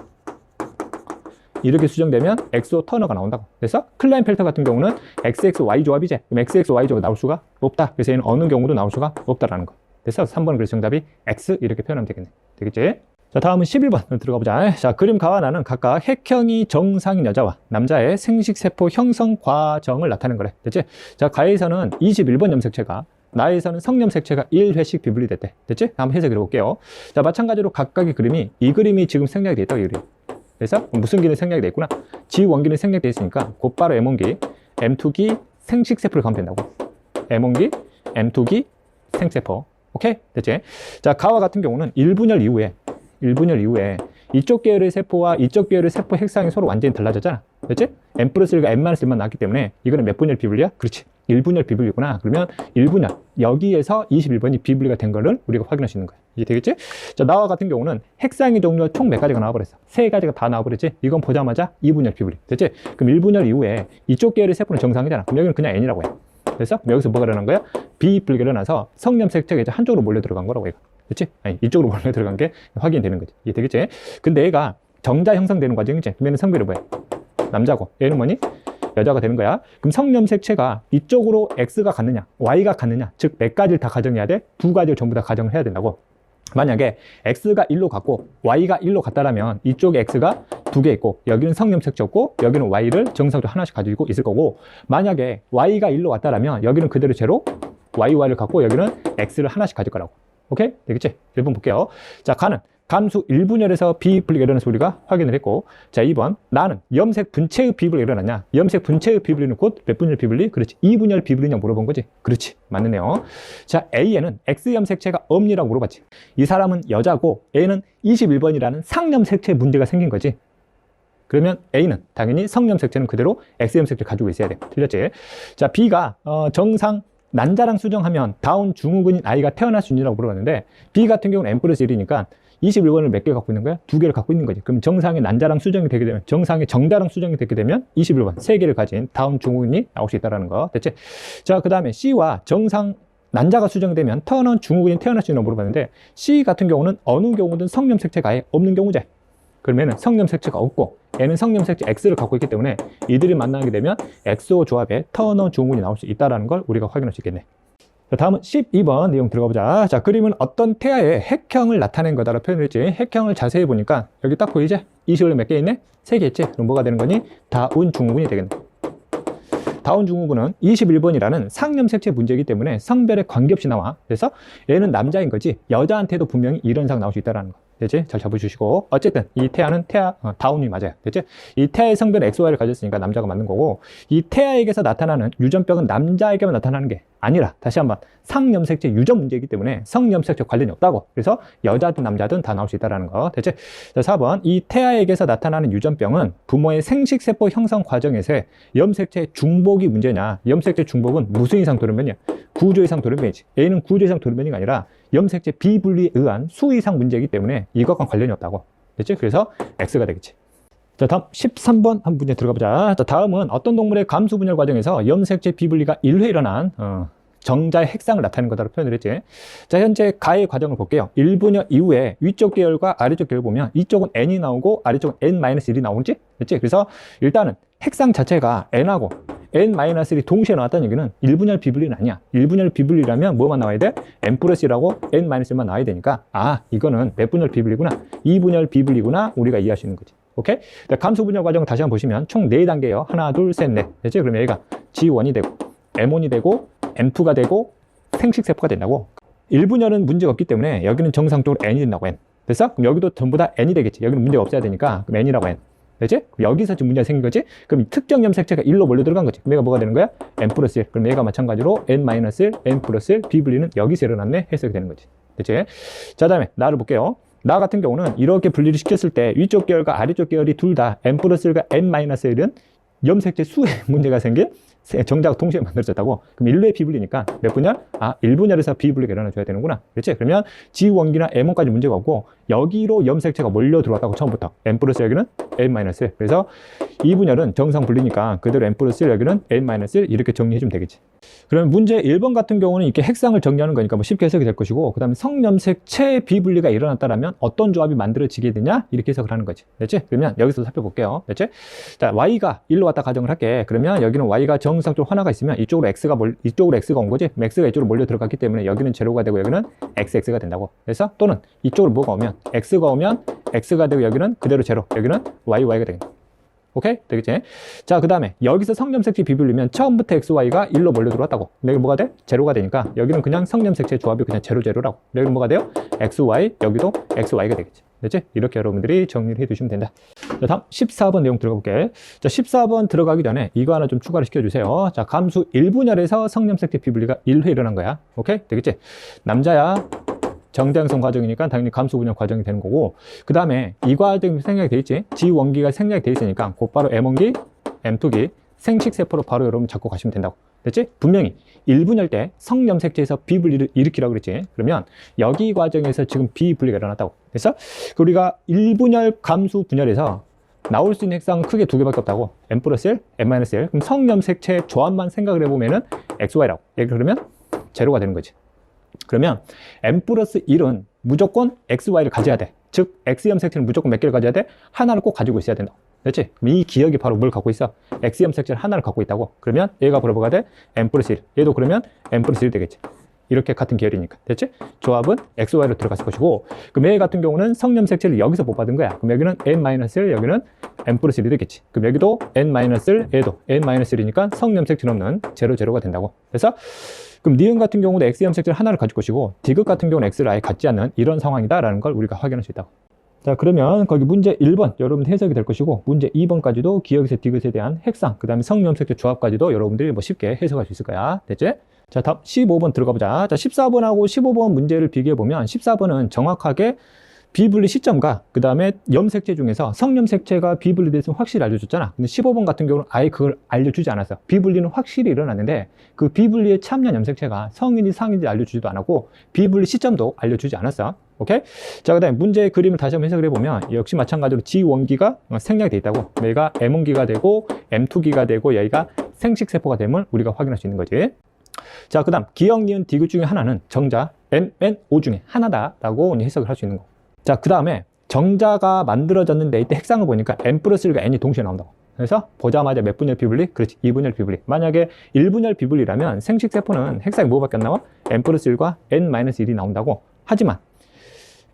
이렇게 수정되면 XO 터너가 나온다고. 그래서 클라인펠터 같은 경우는 XXY 조합이지. 그럼 XXY 조합이 나올 수가 없다. 그래서 얘는 어느 경우도 나올 수가 없다라는 거. 그래서 3번은 그래서 정답이 X 이렇게 표현하면 되겠네. 되겠지? 자, 다음은 11번 들어가 보자. 자, 그림가와 나는 각각 핵형이 정상인 여자와 남자의 생식세포 형성 과정을 나타낸 거래. 됐지? 자, 가에서는 21번 염색체가, 나에서는 성염색체가 1회씩 비분리됐대. 됐지? 한번 해석해 볼게요. 자, 마찬가지로 각각의 그림이, 이 그림이 지금 생략이 돼 있다, 이 그림. 그래서 무슨 기는 생략이 돼 있구나? 지원기는 생략돼 있으니까 곧바로 M1기, M2기 생식세포를 가면 된다고. M1기, M2기 생세포. 오케이? 됐지? 자, 가와 같은 경우는 1분열 이후에 이쪽 계열의 세포와 이쪽 계열의 세포 핵상이 서로 완전히 달라졌잖아. 됐지? n+1과 n-1만 나왔기 때문에 이거는 몇 분열 비분리야? 그렇지. 1분열 비분리구나. 그러면 1분열. 여기에서 21번이 비분리가 된 거를 우리가 확인할 수 있는 거야. 이게 되겠지? 자, 나와 같은 경우는 핵상의 종류가 총 몇 가지가 나와버렸어? 3가지가 다 나와버렸지? 이건 보자마자 2분열 비분리. 됐지? 그럼 1분열 이후에 이쪽 계열의 세포는 정상이잖아. 그럼 여기는 그냥 N이라고 해. 그래서 여기서 뭐가 일어난 거야? 비분리가 일어나서 성염색체가 이제 한쪽으로 몰려 들어간 거라고 얘가. 그렇지? 아니, 이쪽으로 몰려 들어간 게 확인이 되는 거지. 이게 되겠지? 근데 얘가 정자 형성되는 과정이지. 그러면 성별이 뭐야? 남자고. 얘는 뭐니? 여자가 되는 거야. 그럼 성염색체가 이쪽으로 X가 같느냐, Y가 같느냐, 즉 몇 가지를 다 가정해야 돼? 두 가지를 전부 다 가정을 해야 된다고. 만약에 X가 1로 같고 Y가 1로 같다라면 이쪽에 X가 2개 있고 여기는 성염색체였고 여기는 Y를 정상적으로 하나씩 가지고 있을 거고, 만약에 Y가 1로 왔다라면 여기는 그대로 제로 YY를 갖고 여기는 X를 하나씩 가질 거라고. 오케이? 되겠지? 1번 볼게요. 자, 가는 감수 1분열에서 비분리가 일어나서 우리가 확인을 했고, 자, 2번 나는 염색 분체의 비분리가 일어났냐? 염색 분체의 비분리는 곧 몇 분열 비분리? 그렇지, 2분열 비분리냐 물어본 거지. 그렇지, 맞네요. 자, A에는 X염색체가 없니라고 물어봤지. 이 사람은 여자고 A는 21번이라는 상염색체 문제가 생긴 거지. 그러면 A는 당연히 성염색체는 그대로 X염색체를 가지고 있어야 돼. 틀렸지? 자, B가 정상 난자랑 수정하면 다운 증후군인 아이가 태어날 수 있느냐고 물어봤는데, B 같은 경우는 N+1이니까 21번을 몇 개 갖고 있는 거야? 2개를 갖고 있는 거지. 그럼 정상의 난자랑 수정이 되게 되면, 정상의 정자랑 수정이 되게 되면 21번 3개를 가진 다운 증후군이 나올 수 있다는 거. 됐지? 자, 그 다음에 C와 정상 난자가 수정이 되면 태어난 증후군이 태어날 수 있느냐고 물어봤는데, C 같은 경우는 어느 경우든 성염색체가 아예 없는 경우제. 그러면은 성염색체가 없고 얘는 성염색체 X를 갖고 있기 때문에 이들이 만나게 되면 XO 조합에 터너 증후군이 나올 수 있다는 걸 우리가 확인할 수 있겠네. 자, 다음은 12번 내용 들어가 보자. 자, 그림은 어떤 태아의 핵형을 나타낸 거다라고 표현을 했지. 핵형을 자세히 보니까 여기 딱 보이지? 20원에 몇 개 있네? 3개 있지? 그럼 뭐가 되는 거니? 다운 증후군이 되겠네. 다운 증후군은 21번이라는 상염색체 문제이기 때문에 성별에 관계없이 나와. 그래서 얘는 남자인 거지 여자한테도 분명히 이런 상 나올 수 있다는 거. 됐지? 잘 잡아주시고, 어쨌든 이 태아는 다운이 맞아요. 됐지? 이 태아의 성별은 XY를 가졌으니까 남자가 맞는 거고, 이 태아에게서 나타나는 유전병은 남자에게만 나타나는 게 아니라, 다시 한번 상염색체 유전 문제이기 때문에 성염색체 관련이 없다고. 그래서 여자든 남자든 다 나올 수 있다는 거. 됐지? 자, 4번 이 태아에게서 나타나는 유전병은 부모의 생식세포 형성 과정에서의 염색체 중복이 문제냐? 염색체 중복은 무슨 이상 돌연변이야? 구조 이상 돌연변이지. A는 구조 이상 돌연변이가 아니라 염색체 비분리에 의한 수 이상 문제이기 때문에 이것과 관련이 없다고. 됐지? 그래서 X가 되겠지. 자, 다음 13번 한 문제 들어가 보자. 자, 다음은 어떤 동물의 감수 분열 과정에서 염색체 비분리가 1회 일어난 정자의 핵상을 나타내는 거다라고 표현을 했지. 자, 현재 가의 과정을 볼게요. 1분열 이후에 위쪽 계열과 아래쪽 계열 보면 이쪽은 N이 나오고 아래쪽은 N-1이 나오지? 됐지? 그래서 일단은 핵상 자체가 N하고 N-1이 동시에 나왔다는 얘기는 1분열 비분리는 아니야. 1분열 비분리라면 뭐만 나와야 돼? N+1하고 N-1만 나와야 되니까, 아, 이거는 몇 분열 비분리구나, 2분열 비분리구나, 우리가 이해할 수 있는 거지. 오케이? 감수 분열 과정을 다시 한번 보시면 총 4단계예요. 하나, 둘, 셋, 넷. 됐지? 그러면 얘가 G1이 되고 M1이 되고 M2가 되고 생식세포가 된다고. 1분열은 문제가 없기 때문에 여기는 정상적으로 N이 된다고. N. 됐어? 그럼 여기도 전부 다 N이 되겠지. 여기는 문제가 없어야 되니까 그럼 N이라고. N. 됐지? 여기서 지금 문제가 생긴 거지? 그럼 특정 염색체가 1로 몰려 들어간 거지. 그럼 얘가 뭐가 되는 거야? N+1. 그럼 얘가 마찬가지로 N-1, N+1, 비분리는 여기서 일어났네? 해석이 되는 거지. 됐지? 자, 다음에 나를 볼게요. 나 같은 경우는 이렇게 분리를 시켰을 때 위쪽 계열과 아래쪽 계열이 둘 다 N+1과 N-1은 염색체 수에 문제가 생긴 정자가 동시에 만들어졌다고. 그럼 1회 비분리니까 몇 분열? 아, 1분열에서 비분리가 일어나줘야 되는구나. 그렇지? 그러면 G1기나 M1까지 문제가 없고 여기로 염색체가 몰려 들어왔다고. 처음부터 N+1 여기는 N-1. 그래서 2분열은 정상 분리니까 그대로 N+1 여기는 N-1 이렇게 정리해주면 되겠지. 그러면 문제 1번 같은 경우는 이렇게 핵상을 정리하는 거니까 뭐 쉽게 해석이 될 것이고, 그 다음에 성염색체 비분리가 일어났다면 어떤 조합이 만들어지게 되냐? 이렇게 해석을 하는 거지. 됐지? 그러면 여기서 살펴볼게요. 됐지? 자, Y가 1로 왔다 가정을 할게. 그러면 여기는 Y가 정상적으로 하나가 있으면 이쪽으로 X가 온 거지. X가 이쪽으로 몰려 들어갔기 때문에 여기는 제로가 되고 여기는 XX가 된다고. 그래서 또는 이쪽으로 뭐가 오면 X가 오면 X가 되고 여기는 그대로 제로, 여기는 YY가 되겠다. 오케이? 되겠지? 자, 그 다음에 여기서 성염색체 비분리면 처음부터 XY가 1로 몰려 들어왔다고. 여기 뭐가 돼? 제로가 되니까 여기는 그냥 성염색체 조합이 그냥 제로라고. 여기는 뭐가 돼요? XY, 여기도 XY가 되겠지. 됐지? 이렇게 여러분들이 정리를 해 두시면 된다. 자, 다음 14번 내용 들어가 볼게. 자, 14번 들어가기 전에 이거 하나 좀 추가를 시켜주세요. 자, 감수 1분열에서 성염색체 비분리가 1회 일어난 거야. 오케이? 되겠지? 남자야. 정대형성 과정이니까 당연히 감수 분열 과정이 되는 거고, 그 다음에 이 과정이 생략이 돼 있지. G1기가 생략이 돼 있으니까 곧바로 M1기, M2기 생식세포로 바로 여러분 잡고 가시면 된다고. 됐지? 분명히 1분열 때 성염색체에서 비분리를 일으키라고 그랬지. 그러면 여기 과정에서 지금 비분리가 일어났다고. 그래서 우리가 1분열 감수 분열에서 나올 수 있는 핵상은 크게 2개밖에 없다고. M+1, N-1. 그럼 성염색체 조합만 생각을 해보면은 XY라고. 그러면 제로가 되는 거지. 그러면 M+1은 무조건 XY를 가져야 돼. 즉 X염색체는 무조건 몇 개를 가져야 돼? 하나를 꼭 가지고 있어야 된다. 됐지? 이 기억이 바로 뭘 갖고 있어? X염색체를 하나를 갖고 있다고. 그러면 얘가 바로 뭐가 돼? n 플러스 1. 얘도 그러면 n 플러스 1 되겠지. 이렇게 같은 계열이니까. 됐지? 조합은 XY로 들어갔을 것이고, 그럼 얘 같은 경우는 성염색체를 여기서 못 받은 거야. 그럼 여기는 n-1, 여기는 n 플러스 1이 되겠지. 그럼 여기도 n-1, 얘도 n-1이니까 성염색체는 없는 0, 0가 된다고. 그래서 그럼 니은 같은 경우도 X염색체를 하나를 가질 것이고, 디귿 같은 경우는 X를 아예 갖지 않는 이런 상황이다라는 걸 우리가 확인할 수 있다고. 자, 그러면 거기 문제 1번 여러분들 해석이 될 것이고, 문제 2번까지도 기억에서 디귿에 대한 핵상, 그 다음에 성염색체 조합까지도 여러분들이 뭐 쉽게 해석할 수 있을 거야. 됐지? 자, 다음 15번 들어가 보자. 자, 14번하고 15번 문제를 비교해 보면 14번은 정확하게 비분리 시점과 그 다음에 염색체 중에서 성염색체가 비분리됐으면 확실히 알려줬잖아. 근데 15번 같은 경우는 아예 그걸 알려주지 않았어. 비분리는 확실히 일어났는데 그 비분리에 참여한 염색체가 성인이 상인지 알려주지도 않았고 비분리 시점도 알려주지 않았어. 오케이? 자, 그 다음에 문제의 그림을 다시 한번 해석을 해보면 역시 마찬가지로 G1기가 생략이 돼 있다고. 얘가 M1기가 되고 M2기가 되고 여기가 생식세포가 됨을 우리가 확인할 수 있는 거지. 자, 그 다음 기억, 니은, 디귿 중에 하나는 정자 MN5 중에 하나다라고 해석을 할 수 있는 거. 자, 그 다음에 정자가 만들어졌는데 이때 핵상을 보니까 n 플러스 1과 n이 동시에 나온다고. 그래서 보자마자 몇 분열 비분리? 그렇지, 2분열 비분리. 만약에 1분열 비분리라면 생식세포는 핵상이 뭐밖에 안 나와? n 플러스 1과 n-1이 나온다고. 하지만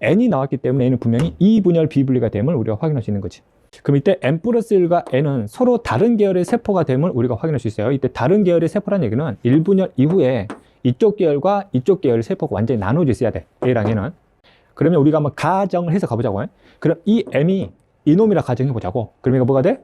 n이 나왔기 때문에 n은 분명히 2분열 비분리가 됨을 우리가 확인할 수 있는 거지. 그럼 이때 n 플러스 1과 n은 서로 다른 계열의 세포가 됨을 우리가 확인할 수 있어요. 이때 다른 계열의 세포라는 얘기는 1분열 이후에 이쪽 계열과 이쪽 계열의 세포가 완전히 나눠져 있어야 돼. A랑 N은. 그러면 우리가 한번 가정을 해서 가보자고. 그럼 이 M이 이놈이라 가정해보자고. 그럼 이거 뭐가 돼?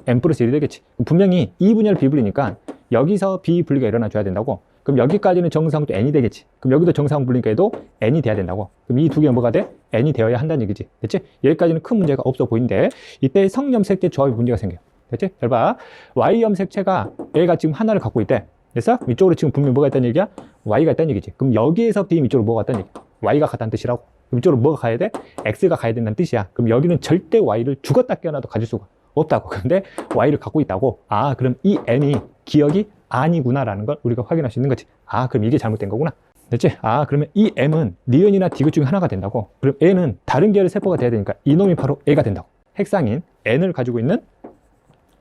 n 플러스 1이 되겠지. 분명히 2분열 비분리니까 여기서 비분리가 일어나줘야 된다고. 그럼 여기까지는 정상도 n이 되겠지. 그럼 여기도 정상 분리니까 해도 n이 돼야 된다고. 그럼 이 두 개는 뭐가 돼? n이 되어야 한다는 얘기지. 됐지? 여기까지는 큰 문제가 없어 보이는데 이때 성염색체 조합이 문제가 생겨요. 됐지? 잘 봐. Y염색체가 얘가 지금 하나를 갖고 있대. 그래서 이쪽으로 지금 분명히 뭐가 있다는 얘기야? Y가 있다는 얘기지. 그럼 여기에서 B 이쪽으로 뭐가 있다는 얘기야? Y가 갔다는 뜻이라고. 그럼 이쪽으로 뭐가 가야 돼? X가 가야 된다는 뜻이야. 그럼 여기는 절대 Y를 죽었다 깨어나도 가질 수가 없다고. 근데 Y를 갖고 있다고. 아, 그럼 이 N이 기억이 아니구나라는 걸 우리가 확인할 수 있는 거지. 아, 그럼 이게 잘못된 거구나. 됐지? 아, 그러면 이 M은 니은이나 디귿 중에 하나가 된다고. 그럼 N은 다른 계열의 세포가 돼야 되니까 이놈이 바로 A가 된다고. 핵상인 N을 가지고 있는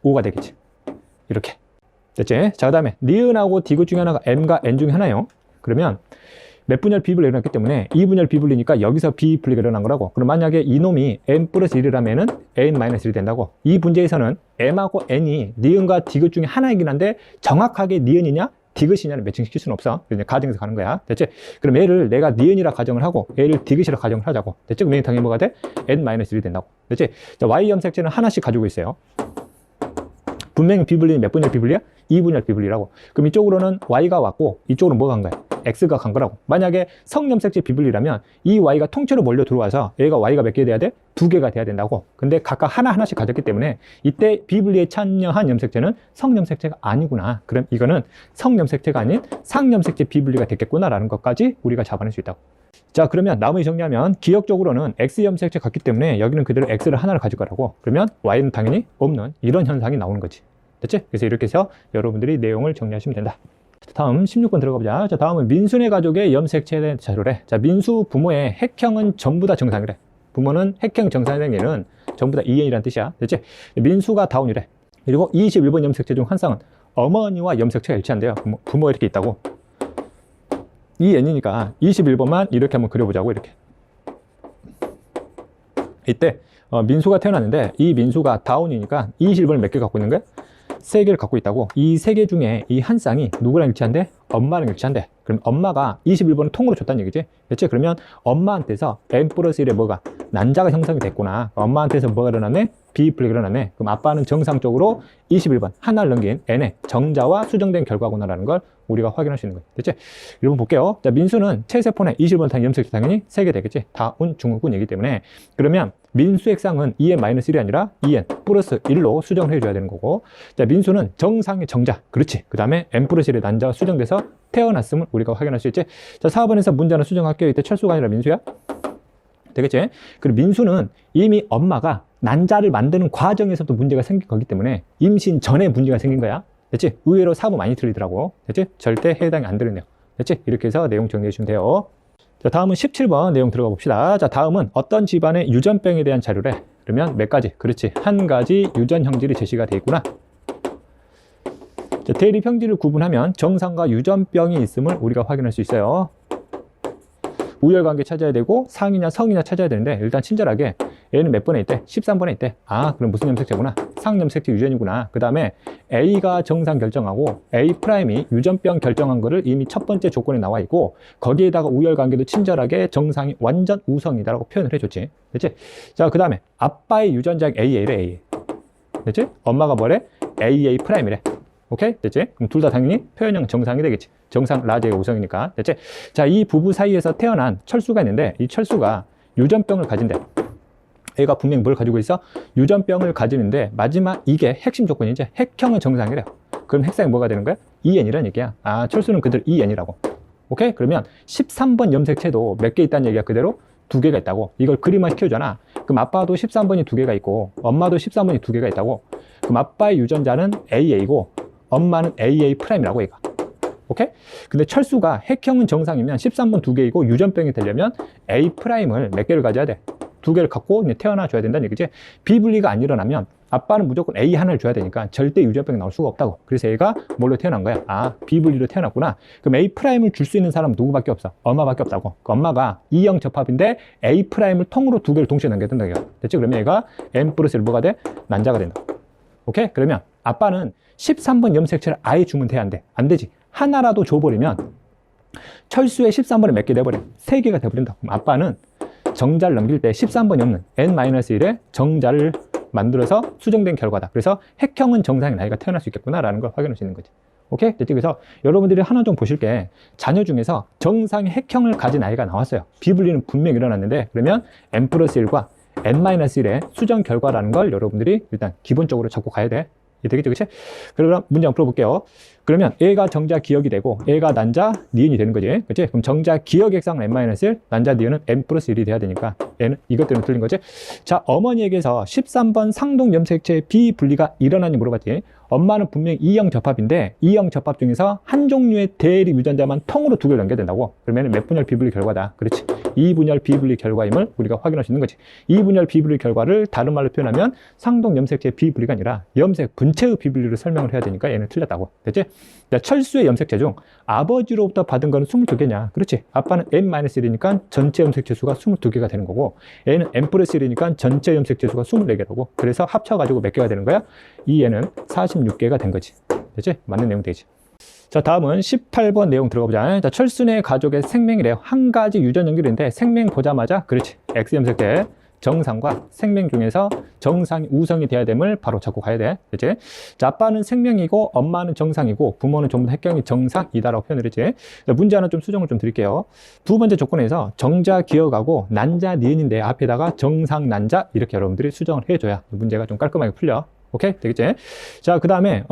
O가 되겠지. 이렇게. 됐지? 자, 그 다음에 니은하고 디귿 중에 하나가 M과 N 중에 하나예요. 그러면 몇 분열 비분리 일어났기 때문에 2분열 비분리니까 여기서 비분리가 일어난 거라고. 그럼 만약에 이놈이 n 플러스 1이라면은 n-1이 된다고. 이 문제에서는 m하고 n이 니은과 디귿 중에 하나이긴 한데 정확하게 니은이냐 디귿이냐를 매칭시킬 수는 없어. 그냥 가정에서 가는 거야. 됐지? 그럼 얘를 내가 니은이라 가정을 하고 얘를 디귿이라 가정을 하자고. 됐지? 그럼 당연히 뭐가 돼? n-1이 된다고. 됐지? 자, y 염색체는 하나씩 가지고 있어요. 분명히 비분리는 몇 분열 비분리야? 2분열 비분리라고. 그럼 이쪽으로는 y가 왔고 이쪽으로는 뭐가 간 거야? x가 간 거라고. 만약에 성염색체 비분리라면 이 y가 통째로 몰려 들어와서 얘가 y가 몇 개 돼야 돼? 2개가 돼야 된다고. 근데 각각 하나하나씩 가졌기 때문에 이때 비분리에 참여한 염색체는 성염색체가 아니구나. 그럼 이거는 성염색체가 아닌 상염색체 비분리가 됐겠구나라는 것까지 우리가 잡아낼 수 있다고. 자, 그러면 나머지 정리하면 기억적으로는 X염색체 같기 때문에 여기는 그대로 X를 하나를 가질 거라고. 그러면 Y는 당연히 없는 이런 현상이 나오는 거지. 됐지? 그래서 이렇게 해서 여러분들이 내용을 정리하시면 된다. 다음 16번 들어가 보자. 자, 다음은 민수네 가족의 염색체에 대한 자료래. 자, 민수 부모의 핵형은 전부 다 정상이래. 부모는 핵형 정상이라는 얘는 전부 다 EN이라는 뜻이야. 됐지? 민수가 다운이래. 그리고 21번 염색체 중 한 쌍은 어머니와 염색체가 일치한대요. 부모가 이렇게 있다고. EN이니까 21번만 이렇게 한번 그려보자고. 이렇게. 이때 민수가 태어났는데 이 민수가 다운이니까 21번을 몇 개 갖고 있는 거야? 3개를 갖고 있다고. 이 3개 중에 이 한 쌍이 누구랑 일치한대? 엄마랑 일치한대. 그럼 엄마가 21번을 통으로 줬다는 얘기지. 그치? 그러면 엄마한테서 n 플러스 1에 뭐가? 난자가 형성이 됐구나. 엄마한테서 뭐가 일어났네? 비분리가 일어났네. 그럼 아빠는 정상적으로 21번 하나를 넘긴 n의 정자와 수정된 결과구나라는 걸 우리가 확인할 수 있는 거예요. 됐지? 여러분 볼게요. 자, 민수는 체세포내 21번 당 염색체 당연히 3개 되겠지. 다운 중후군이기 때문에. 그러면 민수 핵상은 2n-1이 아니라 2n 플러스 1로 수정을 해줘야 되는 거고. 자, 민수는 정상의 정자. 그렇지. 그 다음에 n 플러스 1의 난자가 수정돼서 태어났음을 우리가 확인할 수 있지. 자, 4번에서 문제 하나 수정할게요. 이때 철수가 아니라 민수야. 되겠지? 그리고 민수는 이미 엄마가 난자를 만드는 과정에서도 문제가 생긴 거기 때문에 임신 전에 문제가 생긴 거야. 됐지? 의외로 사부 많이 틀리더라고. 됐지? 절대 해당이 안 되는 내용. 됐지? 이렇게 해서 내용 정리해 주시면 돼요. 자, 다음은 17번 내용 들어가 봅시다. 자, 다음은 어떤 집안의 유전병에 대한 자료래. 그러면 몇 가지? 그렇지. 한 가지 유전 형질이 제시가 되어 있구나. 자, 대립 형질을 구분하면 정상과 유전병이 있음을 우리가 확인할 수 있어요. 우열관계 찾아야 되고 상이냐 성이냐 찾아야 되는데 일단 친절하게 얘는 몇 번에 있대? 13번에 있대. 아, 그럼 무슨 염색체구나? 상염색체 유전이구나. 그 다음에 A가 정상 결정하고 A'이 유전병 결정한 거를 이미 첫 번째 조건에 나와 있고 거기에다가 우열관계도 친절하게 정상이 완전 우성이다라고 표현을 해줬지. 됐지? 자, 그 다음에 아빠의 유전자가 AA래. AA. 됐지? 엄마가 뭐래? AA'이래. 오케이? 됐지? 그럼 둘 다 당연히 표현형 정상이 되겠지. 정상 라지가 우성이니까. 됐지? 자, 이 부부 사이에서 태어난 철수가 있는데 이 철수가 유전병을 가진대. 얘가 분명히 뭘 가지고 있어? 유전병을 가지는데 마지막 이게 핵심 조건이지. 핵형은 정상이래요. 그럼 핵상이 뭐가 되는 거야? EN이라는 얘기야. 아, 철수는 그대로 EN이라고. 오케이? 그러면 13번 염색체도 몇 개 있다는 얘기야. 그대로 2개가 있다고. 이걸 그림화 시켜주잖아. 그럼 아빠도 13번이 2개가 있고 엄마도 13번이 2개가 있다고. 그럼 아빠의 유전자는 AA고 엄마는 AA'이라고 얘가. 오케이? 근데 철수가 핵형은 정상이면 13번 2개이고 유전병이 되려면 A'을 몇 개를 가져야 돼? 2개를 갖고 이제 태어나 줘야 된다는 얘기지. 비분리가 안 일어나면 아빠는 무조건 A 하나를 줘야 되니까 절대 유전병이 나올 수가 없다고. 그래서 얘가 뭘로 태어난 거야? 아, 비분리로 태어났구나. 그럼 A'을 줄 수 있는 사람은 누구밖에 없어? 엄마밖에 없다고. 그 엄마가 E형 접합인데 A'을 통으로 2개를 동시에 남겨야 된다. 됐지? 그러면 얘가 M 플러스 1 뭐가 돼? 난자가 된다. 오케이? 그러면 아빠는 13번 염색체를 아예 주면 돼? 안 돼? 안 되지. 하나라도 줘버리면 철수에 13번에 몇 개 돼버려? 3개가 돼버린다. 그럼 아빠는 정자를 넘길 때 13번이 없는 N-1의 정자를 만들어서 수정된 결과다. 그래서 핵형은 정상인 아이가 태어날 수 있겠구나 라는 걸 확인할 수 있는 거지. 오케이? 됐지? 그래서 여러분들이 하나 좀 보실 게 자녀 중에서 정상의 핵형을 가진 아이가 나왔어요. 비분리는 분명히 일어났는데 그러면 N 플러스 1과 N-1의 수정 결과라는 걸 여러분들이 일단 기본적으로 잡고 가야 돼. 되겠죠? 그치? 그럼 문제 한번 풀어볼게요. 그러면 A가 정자 기억이 되고 A가 난자 니은이 되는 거지. 그치? 그럼 정자 기억 핵상은 N-1, 난자 니은은 N 플러스 1이 돼야 되니까 얘는 이것 때문에 틀린 거지. 자, 어머니에게서 13번 상동 염색체의 비분리가 일어나니 물어봤지. 엄마는 분명히 E형 접합인데 E형 접합 중에서 한 종류의 대립 유전자만 통으로 2개를 넘겨야 된다고. 그러면 몇 분열 비분리 결과다. 그렇지. 2분열 비분리 결과임을 우리가 확인할 수 있는 거지. 2분열 비분리 결과를 다른 말로 표현하면 상동 염색체의 비분리가 아니라 염색 분체의 비분리로 설명을 해야 되니까 얘는 틀렸다고. 됐지? 자, 철수의 염색체 중 아버지로부터 받은 거는 22개냐. 그렇지. 아빠는 N-1이니까 전체 염색체 수가 22개가 되는 거고 얘는 N 플러스 1이니까 전체 염색체 수가 24개라고. 그래서 합쳐가지고 몇 개가 되는 거야? 이 얘는 46개가 된 거지. 됐지? 맞는 내용 되지. 자, 다음은 18번 내용 들어가 보자. 자, 철순의 가족의 생명이래요. 한 가지 유전 연결인데 생명 보자마자 그렇지. X염색체 정상과 생명 중에서 정상이 우성이 돼야 됨을 바로 잡고 가야 돼. 그치? 자, 아빠는 생명이고 엄마는 정상이고 부모는 전부 다 핵경이 정상이다라고 표현을 했지. 자, 문제 하나 좀 수정을 좀 드릴게요. 두 번째 조건에서 정자 기억하고 난자 니은인데 앞에다가 정상 난자 이렇게 여러분들이 수정을 해줘야 문제가 좀 깔끔하게 풀려. 오케이? 되겠지? 자, 그 다음에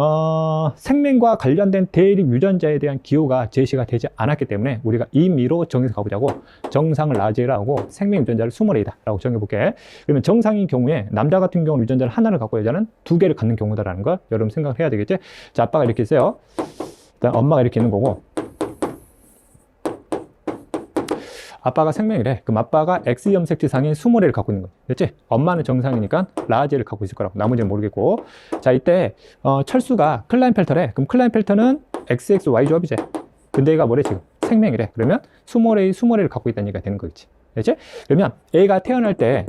생명과 관련된 대립 유전자에 대한 기호가 제시가 되지 않았기 때문에 우리가 임의로 정해서 가보자고. 정상을 라지라 하고 생명 유전자를 20A다 라고 정해볼게. 그러면 정상인 경우에 남자 같은 경우는 유전자를 하나를 갖고 여자는 2개를 갖는 경우다라는 걸 여러분 생각을 해야 되겠지? 자, 아빠가 이렇게 있어요. 그다음 엄마가 이렇게 있는 거고. 아빠가 생명이래. 그럼 아빠가 X염색체상의 20개를 갖고 있는 거야. 됐지? 엄마는 정상이니까 라지를 갖고 있을 거라고. 나머지는 모르겠고. 자, 이때 철수가 클라인펠터래. 그럼 클라인펠터는 XXY 조합이지. 근데 얘가 뭐래 지금? 생명이래. 그러면 20A를 갖고 있다는 얘기가 되는 거겠지. 됐지? 그러면 A가 태어날 때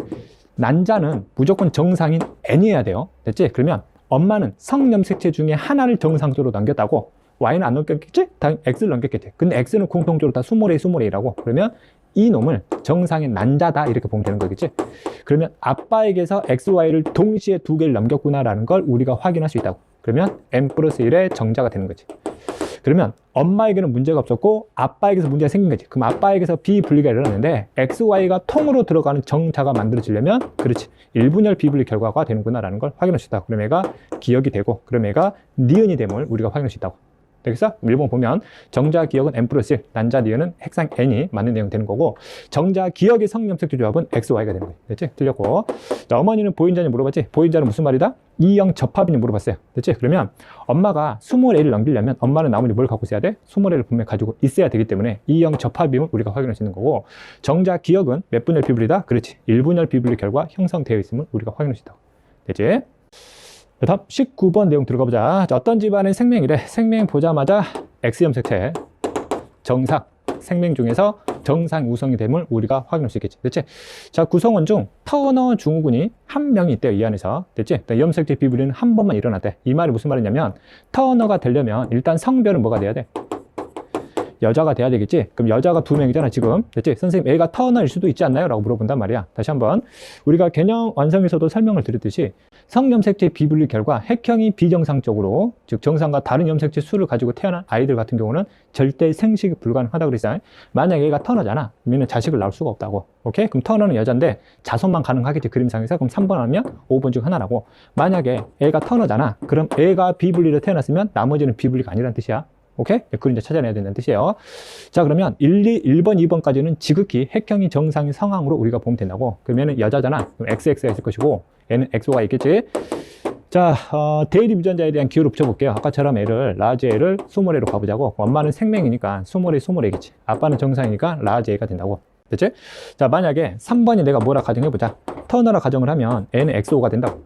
난자는 무조건 정상인 N이어야 돼요. 됐지? 그러면 엄마는 성염색체 중에 하나를 정상적으로 남겼다고. Y는 안 넘겼겠지? 당연히 X를 넘겼겠지. 근데 X는 공통적으로 다 20A라고. 그러면 이 놈을 정상의 난자다 이렇게 보면 되는 거겠지. 그러면 아빠에게서 XY를 동시에 2개를 넘겼구나라는 걸 우리가 확인할 수 있다고. 그러면 M 플러스 1의 정자가 되는 거지. 그러면 엄마에게는 문제가 없었고 아빠에게서 문제가 생긴 거지. 그럼 아빠에게서 비분리가 일어났는데 XY가 통으로 들어가는 정자가 만들어지려면 그렇지 1분열 비분리 결과가 되는구나 라는 걸 확인할 수 있다고. 그럼 얘가 기억이 되고 그럼 얘가 니은이 됨을 우리가 확인할 수 있다고. 되겠어? 1번 보면 정자 기억은 n 플러스 1, 난자 니은은 핵상 n이 맞는 내용 되는 거고, 정자 기억의 성염색체 조합은 XY가 되는 거예요. 됐지? 틀렸고. 자, 어머니는 보인자냐 물어봤지? 보인자는 무슨 말이다? 이형 접합이냐 물어봤어요. 됐지? 그러면 엄마가 20A를 넘기려면 엄마는 나머지 뭘 갖고 있어야 돼? 20A를 분명히 가지고 있어야 되기 때문에 이형 접합임을 우리가 확인할 수 있는 거고, 정자 기억은 몇 분열 비분리다? 그렇지. 1분열 비분리 결과 형성되어 있음을 우리가 확인할 수 있다. 됐지? 다음 19번 내용 들어가 보자. 자, 어떤 집안의 생명이래. 생명 보자마자 X염색체 정상, 생명 중에서 정상 우성이 됨을 우리가 확인할 수 있겠지. 됐지? 자, 구성원 중 터너 증후군이 한 명이 있대요, 이 안에서. 됐지? 염색체 비분리는 한 번만 일어났대. 이 말이 무슨 말이냐면, 터너가 되려면 일단 성별은 뭐가 돼야 돼? 여자가 돼야 되겠지? 그럼 여자가 2명이잖아, 지금. 됐지? 선생님, 애가 터너일 수도 있지 않나요? 라고 물어본단 말이야. 다시 한번. 우리가 개념 완성에서도 설명을 드렸듯이 성염색체 비분리 결과 핵형이 비정상적으로, 즉 정상과 다른 염색체 수를 가지고 태어난 아이들 같은 경우는 절대 생식이 불가능하다고 그랬어요. 만약에 얘가 터너잖아. 그러면 자식을 낳을 수가 없다고. 오케이? 그럼 터너는 여자인데 자손만 가능하겠지, 그림상에서. 그럼 3번 하면 5번 중 하나라고. 만약에 애가 터너잖아. 그럼 애가 비분리로 태어났으면 나머지는 비분리가 아니란 뜻이야. 오케이? 그걸 이제 찾아내야 된다는 뜻이에요. 자, 그러면 1번, 2번까지는 지극히 핵형이 정상인 상황으로 우리가 보면 된다고. 그러면은 여자잖아. 그럼 XX가 있을 것이고, 얘는 XO가 있겠지? 자, 대립 유전자에 대한 기호를 붙여볼게요. 아까처럼 애를, 라지 A를 20A로 가보자고. 엄마는 생명이니까 20A, 20A겠지. 아빠는 정상이니까 라지 A가 된다고. 됐지? 자, 만약에 3번이 내가 뭐라 가정해보자. 터너라 가정을 하면 N은 XO가 된다고.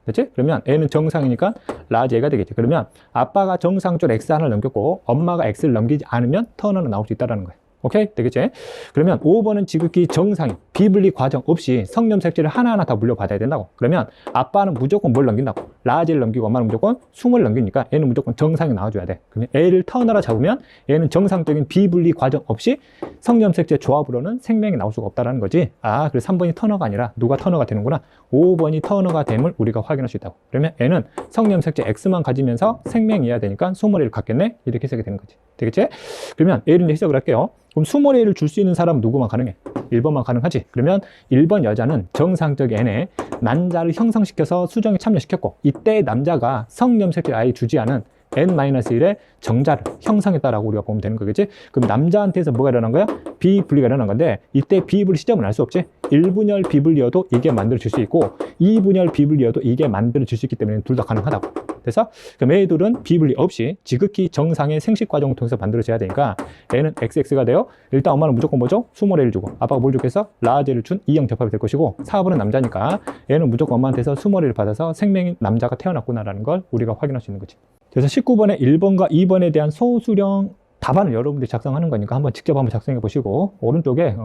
됐지? 그러면 N은 정상이니까 라지 A가 되겠지. 그러면 아빠가 정상적으로 X 하나를 넘겼고 엄마가 X를 넘기지 않으면 터너는 나올 수 있다는 거예요. 오케이? 되겠지? 그러면 5번은 지극히 정상인, 비분리 과정 없이 성염색체를 하나하나 다 물려받아야 된다고. 그러면 아빠는 무조건 뭘 넘긴다고? 라지를 넘기고 엄마는 무조건 20을 넘기니까 얘는 무조건 정상이 나와줘야 돼. 그러면 A를 터너라 잡으면 얘는 정상적인 비분리 과정 없이 성염색체 조합으로는 생명이 나올 수가 없다는 거지. 아, 그래서 3번이 터너가 아니라 누가 터너가 되는구나. 5번이 터너가 됨을 우리가 확인할 수 있다고. 그러면 N은 성염색체 X만 가지면서 생명이어야 되니까 20A를 갖겠네? 이렇게 해석이 되는 거지. 되겠지? 그러면 A를 해석을 할게요. 그럼 20A를 줄 수 있는 사람은 누구만 가능해? 1번만 가능하지. 그러면 1번 여자는 정상적 N에 난자를 형성시켜서 수정에 참여시켰고, 이때 남자가 성염색체 아예 주지 않은 N-1의 정자를 형성했다라고 우리가 보면 되는 거겠지? 그럼 남자한테서 뭐가 일어난 거야? 비분리가 일어난 건데, 이때 비분리 시점은 알 수 없지? 1분열 비분리여도 이게 만들어질 수 있고 2분열 비분리여도 이게 만들어질 수 있기 때문에 둘 다 가능하다고. 그래서 그럼 애들은 비분리 없이 지극히 정상의 생식 과정을 통해서 만들어져야 되니까 애는 XX가 돼요. 일단 엄마는 무조건 뭐죠? 20A를 주고 아빠가 뭘 주겠어? 라지를 준 E형 접합이 될 것이고 4번은 남자니까 애는 무조건 엄마한테서 20A를 받아서 생명인 남자가 태어났구나라는 걸 우리가 확인할 수 있는 거지. 그래서 19번에 1번과 2번에 대한 소수령 답안을 여러분들이 작성하는 거니까 한번 직접 한번 작성해 보시고 오른쪽에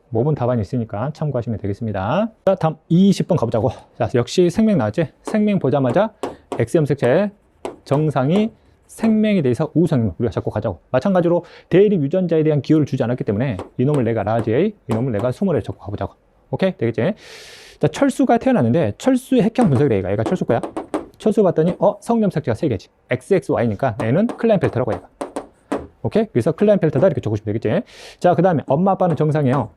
모분 답안이 있으니까 참고하시면 되겠습니다. 자, 다음 20번 가보자고. 자, 역시 생명 나왔지? 생명 보자마자 X염색체 정상이 생명에 대해서 우성임을 우리가 잡고 가자고. 마찬가지로 대립 유전자에 대한 기호를 주지 않았기 때문에 이놈을 내가 라지 A, 이놈을 내가 20을 잡고 가보자고. 오케이? 되겠지? 자, 철수가 태어났는데 철수의 핵형 분석을 해. 얘가 철수 거야. 철수 봤더니 성염색체가 3개지. XXY니까 얘는 클라인펠터라고 얘가. 오케이? 그래서 클라인펠터다 이렇게 적으시면 되겠지? 자, 그 다음에 엄마 아빠는 정상이에요.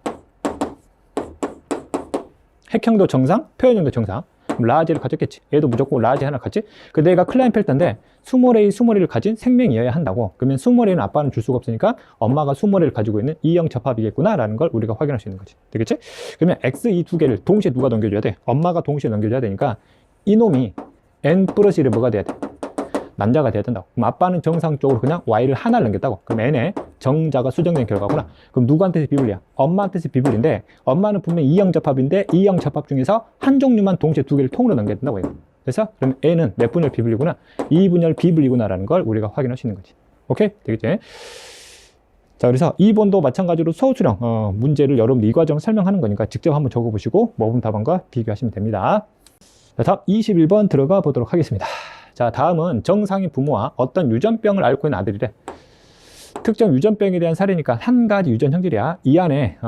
핵형도 정상, 표현형도 정상. 라지를 가졌겠지. 얘도 무조건 라지 하나 갖지. 근데 얘가 클라인펠터인데 20A를 가진 생명이어야 한다고. 그러면 20A는 아빠는 줄 수가 없으니까 엄마가 20A를 가지고 있는 E형 접합이겠구나 라는 걸 우리가 확인할 수 있는 거지. 되겠지? 그러면 X 이 두 개를 동시에 누가 넘겨줘야 돼? 엄마가 동시에 넘겨줘야 되니까 이놈이 N 플러스 1의 뭐가 돼야 돼? 남자가 돼야 된다고. 그럼 아빠는 정상적으로 그냥 Y를 하나를 넘겼다고. 그럼 N의 정자가 수정된 결과구나. 그럼 누구한테서 비분리야? 엄마한테서 비분리인데 엄마는 분명히 E형 접합인데 E형 접합 중에서 한 종류만 동시에 두 개를 통으로 넘겨야 된다고 해요. 그래서 그럼 N은 몇 분열 비분리구나? 2분열 비분리구나라는 걸 우리가 확인할 수 있는 거지. 오케이? 되겠지? 자, 그래서 2번도 마찬가지로 소수령 문제를 여러분들 이 과정 설명하는 거니까 직접 한번 적어보시고 모분 답안과 비교하시면 됩니다. 자, 다음 21번 들어가 보도록 하겠습니다. 자, 다음은 정상인 부모와 어떤 유전병을 앓고 있는 아들이래. 특정 유전병에 대한 사례니까 한 가지 유전 형질이야. 이 안에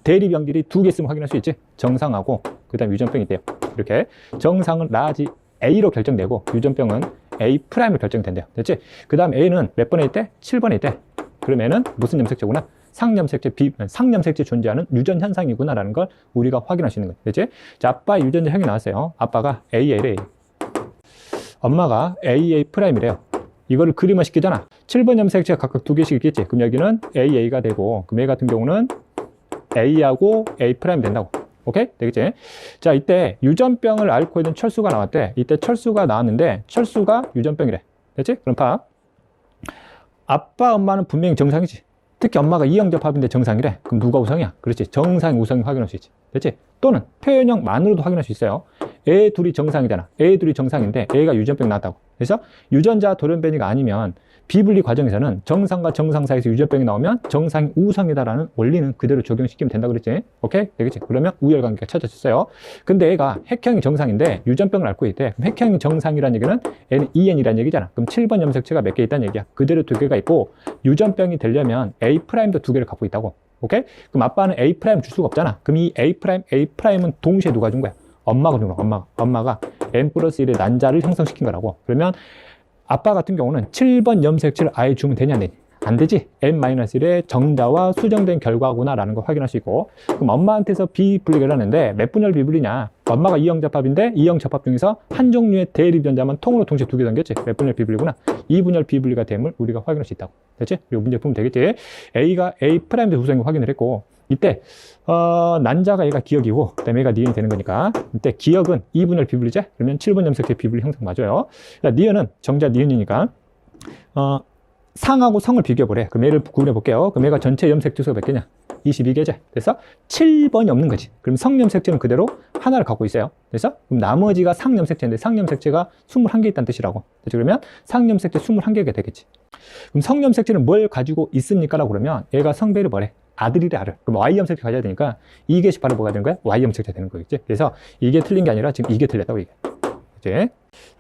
대립형질이 2개 있으면 확인할 수 있지. 정상하고 그 다음 유전병이 있대요. 이렇게 정상은 라지 A로 결정되고 유전병은 A 프라임으로 결정된대요. 됐지? 그 다음 A는 몇 번에 있대? 7번에 있대. 그럼 A는 무슨 염색체구나? 상염색체 존재하는 유전 현상이구나라는 걸 우리가 확인할 수 있는 거지. 됐지? 자, 아빠의 유전자 형이 나왔어요. 아빠가 ALA. 엄마가 AA 프라임이래요. 이거를 그림화 시키잖아. 7번 염색체가 각각 2개씩 있겠지. 그럼 여기는 AA가 되고, 그럼 A 같은 경우는 A하고 A 프라임 된다고. 오케이? 되겠지? 자, 이때 유전병을 앓고 있는 철수가 나왔대. 이때 철수가 나왔는데 철수가 유전병이래. 됐지? 그럼 봐. 아빠, 엄마는 분명히 정상이지. 특히 엄마가 이형접합인데 정상이래. 그럼 누가 우상이야? 그렇지. 정상, 우상이 확인할 수 있지. 됐지? 또는 표현형만으로도 확인할 수 있어요. 애 둘이 정상이잖아. 애 둘이 정상인데 애가 유전병 나왔다고. 그래서 유전자 돌연변이가 아니면 비분리 과정에서는 정상과 정상 사이에서 유전병이 나오면 정상이 우상이다라는 원리는 그대로 적용시키면 된다고 그랬지. 오케이? 되겠지? 그러면 우열관계가 찾아졌어요. 근데 애가 핵형이 정상인데 유전병을 앓고 있대. 그럼 핵형이 정상이라는 얘기는 애는 EN이라는 얘기잖아. 그럼 7번 염색체가 몇 개 있다는 얘기야. 그대로 2개가 있고 유전병이 되려면 A'도 2개를 갖고 있다고. 오케이? 그럼 아빠는 A' 줄 수가 없잖아. 그럼 이 A'은 동시에 누가 준 거야? 엄마가 준 거야. 엄마가 N+1의 난자를 형성시킨 거라고. 그러면 아빠 같은 경우는 7번 염색체를 아예 주면 되냐 안 되냐? 안 되지. N-1의 정자와 수정된 결과구나라는 걸 확인할 수 있고, 그럼 엄마한테서 비분리를 하는데 몇 분열 비분리냐? 엄마가 이형접합인데 이형접합 중에서 한 종류의 대립전자만 통으로 동시에 2개 담겼지. 몇 분열 비분리구나. 2분열 비분리가 됨을 우리가 확인할 수 있다고. 됐지? 그리고 문제 풀면 되겠지. A가 A' 구성을 확인을 했고, 이때 난자가 얘가 기억이고 그다음에 얘가 니은이 되는 거니까 이때 기억은 2분열 비분리제. 그러면 7번 염색체 비분리 형성 맞아요. 니은은 정자 니은이니까 상하고 성을 비교해보래. 그럼 얘를 구분해 볼게요. 그럼 얘가 전체 염색체 수가 몇 개냐? 22개제. 그래서 7번이 없는 거지. 그럼 성염색체는 그대로 하나를 갖고 있어요. 그래서 그럼 나머지가 상염색체인데 상염색체가 21개 있다는 뜻이라고. 그렇죠? 그러면 상염색체 21개가 되겠지. 그럼 성염색체는 뭘 가지고 있습니까? 라고 그러면 얘가 성별이 뭐래? 아들이래, 아들. 그럼 Y염색체 가져야 되니까 2개씩 바로 뭐가 되는 거야? Y염색체 되는 거겠지. 그래서 이게 틀린 게 아니라 지금 이게 틀렸다고 이게. 그치?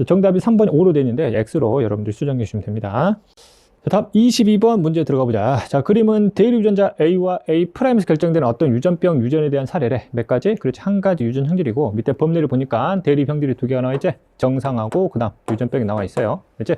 정답이 3번이 5로 되어 있는데 X로 여러분들 수정해 주시면 됩니다. 자, 다음 22번 문제 들어가 보자. 자, 그림은 대립유전자 A와 A'에서 결정되는 어떤 유전병 유전에 대한 사례래. 몇 가지? 그렇지, 한 가지 유전 형질이고 밑에 법리를 보니까 대립 형질이 2개가 나와 있지. 정상하고 그 다음 유전병이 나와 있어요. 그렇지?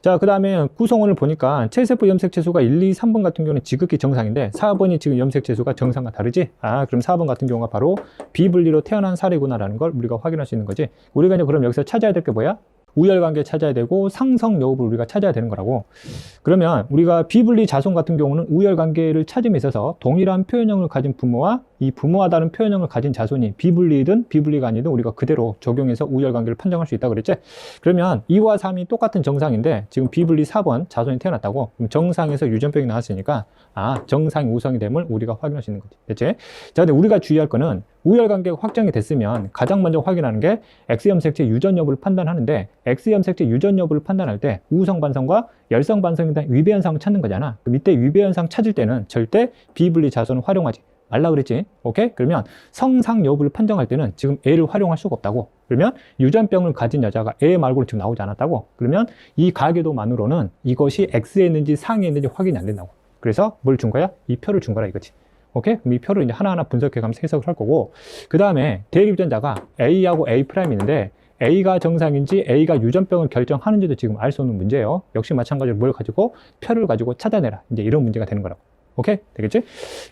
자, 그 다음에 구성원을 보니까 체세포 염색체 수가 1, 2, 3번 같은 경우는 지극히 정상인데 4번이 지금 염색체 수가 정상과 다르지? 아, 그럼 4번 같은 경우가 바로 비분리로 태어난 사례구나라는 걸 우리가 확인할 수 있는 거지. 우리가 이제 그럼 여기서 찾아야 될 게 뭐야? 우열관계 찾아야 되고 상성 여부를 우리가 찾아야 되는 거라고. 그러면 우리가 비분리 자손 같은 경우는 우열관계를 찾음에 있어서 동일한 표현형을 가진 부모와 이 부모와 다른 표현형을 가진 자손이 비분리든 비분리가 아니든 우리가 그대로 적용해서 우열관계를 판정할 수 있다 그랬지. 그러면 2와 3이 똑같은 정상인데 지금 비분리 4번 자손이 태어났다고. 그럼 정상에서 유전병이 나왔으니까 아, 정상 우성이 됨을 우리가 확인할 수 있는 거지. 됐지? 자, 근데 우리가 주의할 거는 우열관계가 확정이 됐으면 가장 먼저 확인하는 게 X염색체 유전 여부를 판단하는데 X염색체 유전 여부를 판단할 때 우성 반성과 열성 반성에 대한 위배 현상을 찾는 거잖아. 그럼 이때 위배 현상 찾을 때는 절대 비분리 자손을 활용하지 말라 그랬지. 오케이? 그러면 성상 여부를 판정할 때는 지금 애를 활용할 수가 없다고. 그러면 유전병을 가진 여자가 애 말고는 지금 나오지 않았다고. 그러면 이 가계도만으로는 이것이 X에 있는지 상에 있는지 확인이 안 된다고. 그래서 뭘 준 거야? 이 표를 준 거라 이거지. 오케이? 그럼 이 표를 이제 하나하나 분석해가면서 해석을 할 거고, 그 다음에 대립유전자가 A하고 A' 있는데 A가 정상인지 A가 유전병을 결정하는지도 지금 알 수 없는 문제예요. 역시 마찬가지로 뭘 가지고? 표를 가지고 찾아내라. 이제 이런 문제가 되는 거라고. 오케이? 되겠지?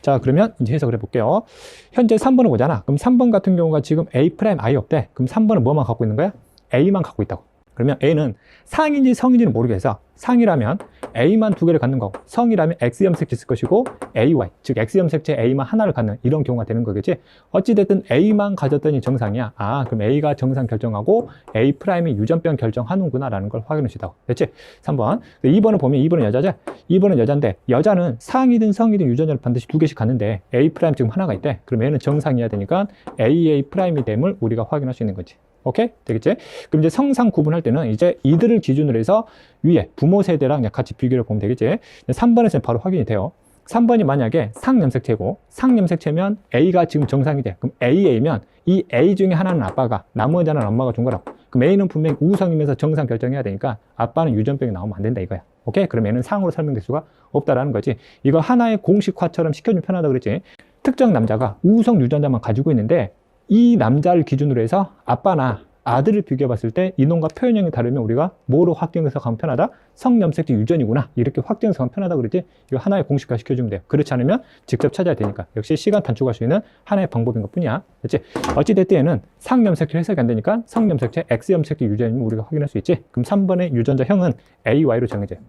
자, 그러면 이제 해석을 해볼게요. 현재 3번을 보잖아. 그럼 3번 같은 경우가 지금 A' I 없대. 그럼 3번은 뭐만 갖고 있는 거야? A만 갖고 있다고. 그러면 A는 상인지 성인지는 모르겠어. 상이라면 A만 2개를 갖는 거고, 성이라면 X염색체 있을 것이고 AY, 즉 X염색체 A만 하나를 갖는 이런 경우가 되는 거겠지. 어찌됐든 A만 가졌더니 정상이야. 아, 그럼 A가 정상 결정하고 A'이 유전병 결정하는구나 라는 걸 확인할 수 있다고. 됐지? 3번. 2번을 보면 2번은 여자죠? 2번은 여자인데 여자는 상이든 성이든 유전자를 반드시 2개씩 갖는데 A' 지금 하나가 있대. 그럼 얘는 정상이어야 되니까 AA' 됨을 우리가 확인할 수 있는 거지. 오케이? 되겠지? 그럼 이제 성상 구분할 때는 이제 이들을 기준으로 해서 위에 부모 세대랑 같이 비교를 보면 되겠지? 3번에서는 바로 확인이 돼요. 3번이 만약에 상염색체고 상염색체면 A가 지금 정상이 돼. 그럼 AA면 이 A 중에 하나는 아빠가, 나머지 하나는 엄마가 준 거라고. 그럼 A는 분명히 우성이면서 정상 결정해야 되니까 아빠는 유전병이 나오면 안 된다 이거야. 오케이? 그럼 얘는 상으로 설명될 수가 없다라는 거지. 이거 하나의 공식화처럼 시켜주면 편하다 그랬지. 특정 남자가 우성 유전자만 가지고 있는데 이 남자를 기준으로 해서 아빠나 아들을 비교해 봤을 때 이놈과 표현형이 다르면 우리가 뭐로 확정해서 가면 편하다? 성염색체 유전이구나. 이렇게 확정해서 가면 편하다 그러지. 이거 하나의 공식화 시켜주면 돼요. 그렇지 않으면 직접 찾아야 되니까. 역시 시간 단축할 수 있는 하나의 방법인 것 뿐이야. 그렇지? 어찌됐든 얘는 상염색체 해석이 안 되니까 성염색체 X염색체 유전이면 우리가 확인할 수 있지. 그럼 3번의 유전자형은 AY로 정해져요.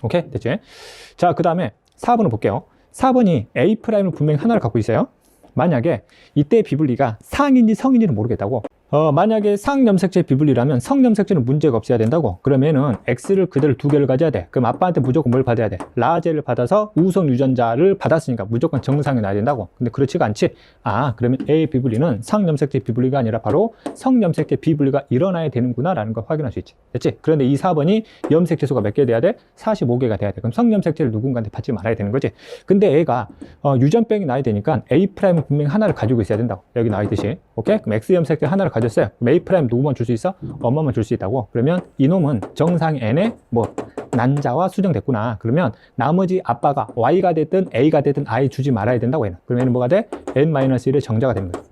오케이? 됐지? 자, 그 다음에 4번을 볼게요. 4번이 A'을 분명히 하나를 갖고 있어요. 만약에 이때 비분리가 상인지 성인지는 모르겠다고. 만약에 상염색체 비분리라면 성염색체는 문제가 없어야 된다고. 그러면은 X를 그대로 2개를 가져야 돼. 그럼 아빠한테 무조건 뭘 받아야 돼? 라제를 받아서 우선 유전자를 받았으니까 무조건 정상이 나야 된다고. 근데 그렇지가 않지. 그러면 A 비분리는 상염색체 비분리가 아니라 바로 성염색체 비분리가 일어나야 되는구나 라는 걸 확인할 수 있지. 됐지? 그런데 이 4번이 염색체 수가 몇 개 돼야 돼? 45개가 돼야 돼. 그럼 성염색체를 누군가한테 받지 말아야 되는 거지. 근데 A가 유전병이 나야 되니까 A'은 분명히 하나를 가지고 있어야 된다고. 여기 나와 있듯이. 오케이? 그럼 X염색체 하나를 가졌어요. 그럼 A' 누구만 줄 수 있어? 엄마만 줄 수 있다고. 그러면 이놈은 정상 N의 난자와 수정됐구나. 그러면 나머지 아빠가 Y가 됐든 A가 됐든 아예 주지 말아야 된다고 얘는. 그러면 얘는 뭐가 돼? N-1의 정자가 되는 거야.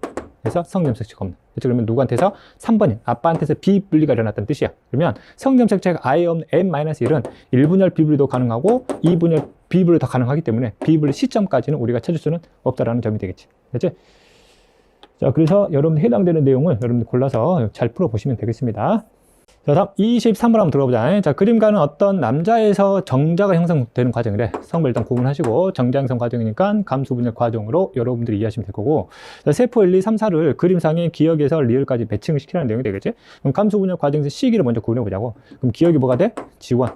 그래서 성염색체가 없는. 그렇죠? 그러면 누구한테서? 3번인 아빠한테서 비분리가 일어났다는 뜻이야. 그러면 성염색체가 아예 없는 N-1은 1분열 비분리도 가능하고 2분열 비분리도 가능하기 때문에 비분리 시점까지는 우리가 찾을 수는 없다라는 점이 되겠지. 그렇지? 자, 그래서 여러분들 해당되는 내용을 여러분들 골라서 잘 풀어보시면 되겠습니다. 자, 다음 23번 한번 들어보자. 자, 그림가는 어떤 남자에서 정자가 형성되는 과정이래. 성별 일단 구분하시고 정자 형성 과정이니까 감수 분열 과정으로 여러분들이 이해하시면 될 거고. 자, 세포 1, 2, 3, 4를 그림상의 기억에서 리을까지 매칭을 시키라는 내용이 되겠지. 그럼 감수 분열 과정에서 시기를 먼저 구분해 보자고. 그럼 기억이 뭐가 돼? G1,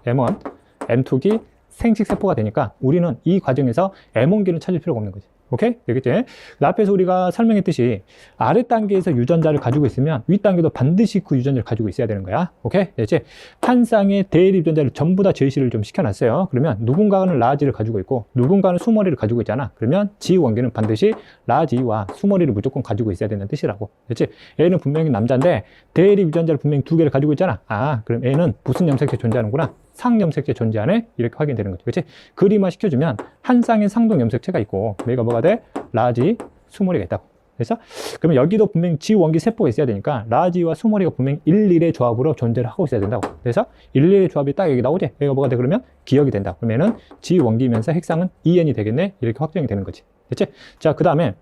M1, M2기 생식세포가 되니까 우리는 이 과정에서 M1기를 찾을 필요가 없는 거지. 오케이? 되겠지? 앞에서 우리가 설명했듯이 아래 단계에서 유전자를 가지고 있으면 윗 단계도 반드시 그 유전자를 가지고 있어야 되는 거야. 오케이? 됐지? 한 쌍의 대립 유전자를 전부 다 제시를 좀 시켜놨어요. 그러면 누군가는 라지를 가지고 있고 누군가는 수머리를 가지고 있잖아. 그러면 G 원기는 반드시 라지와 수머리를 무조건 가지고 있어야 된다는 뜻이라고. 됐지? A는 분명히 남자인데 대립 유전자를 분명히 2개를 가지고 있잖아. 그럼 A는 무슨 염색체 존재하는구나? 상염색체 존재하네? 이렇게 확인되는 거죠. 그렇지? 그림화 시켜주면 한 쌍의 상동 염색체가 있고 얘가 뭐가 돼? 라지, 수머리가 있다고. 그래서 그러면 여기도 분명히 G 원기 세포가 있어야 되니까 라지와 수머리가 분명히 1,1의 조합으로 존재를 하고 있어야 된다고. 그래서 1,1의 조합이 딱 여기 나오지? 얘가 뭐가 돼? 그러면 기억이 된다. 그러면은 G 원기면서 핵상은 EN이 되겠네? 이렇게 확정이 되는 거지. 됐지? 자, 그 다음에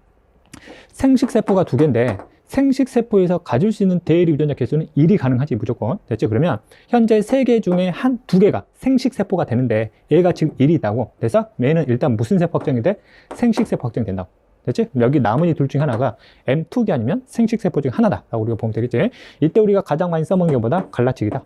생식세포가 2개인데 생식세포에서 가질 수 있는 대립 유전자 개수는 1이 가능하지 무조건. 됐죠? 그러면 현재 3개 중에 2개가 생식세포가 되는데 얘가 지금 1이 있다고. 그래서 얘는 일단 무슨 세포 확정이 돼? 생식세포 확정이 된다고. 됐지? 여기 나머지 둘 중에 하나가 M2기 아니면 생식세포 중 하나다 라고 우리가 보면 되겠지? 이때 우리가 가장 많이 써먹는 게 뭐다? 갈라치기다.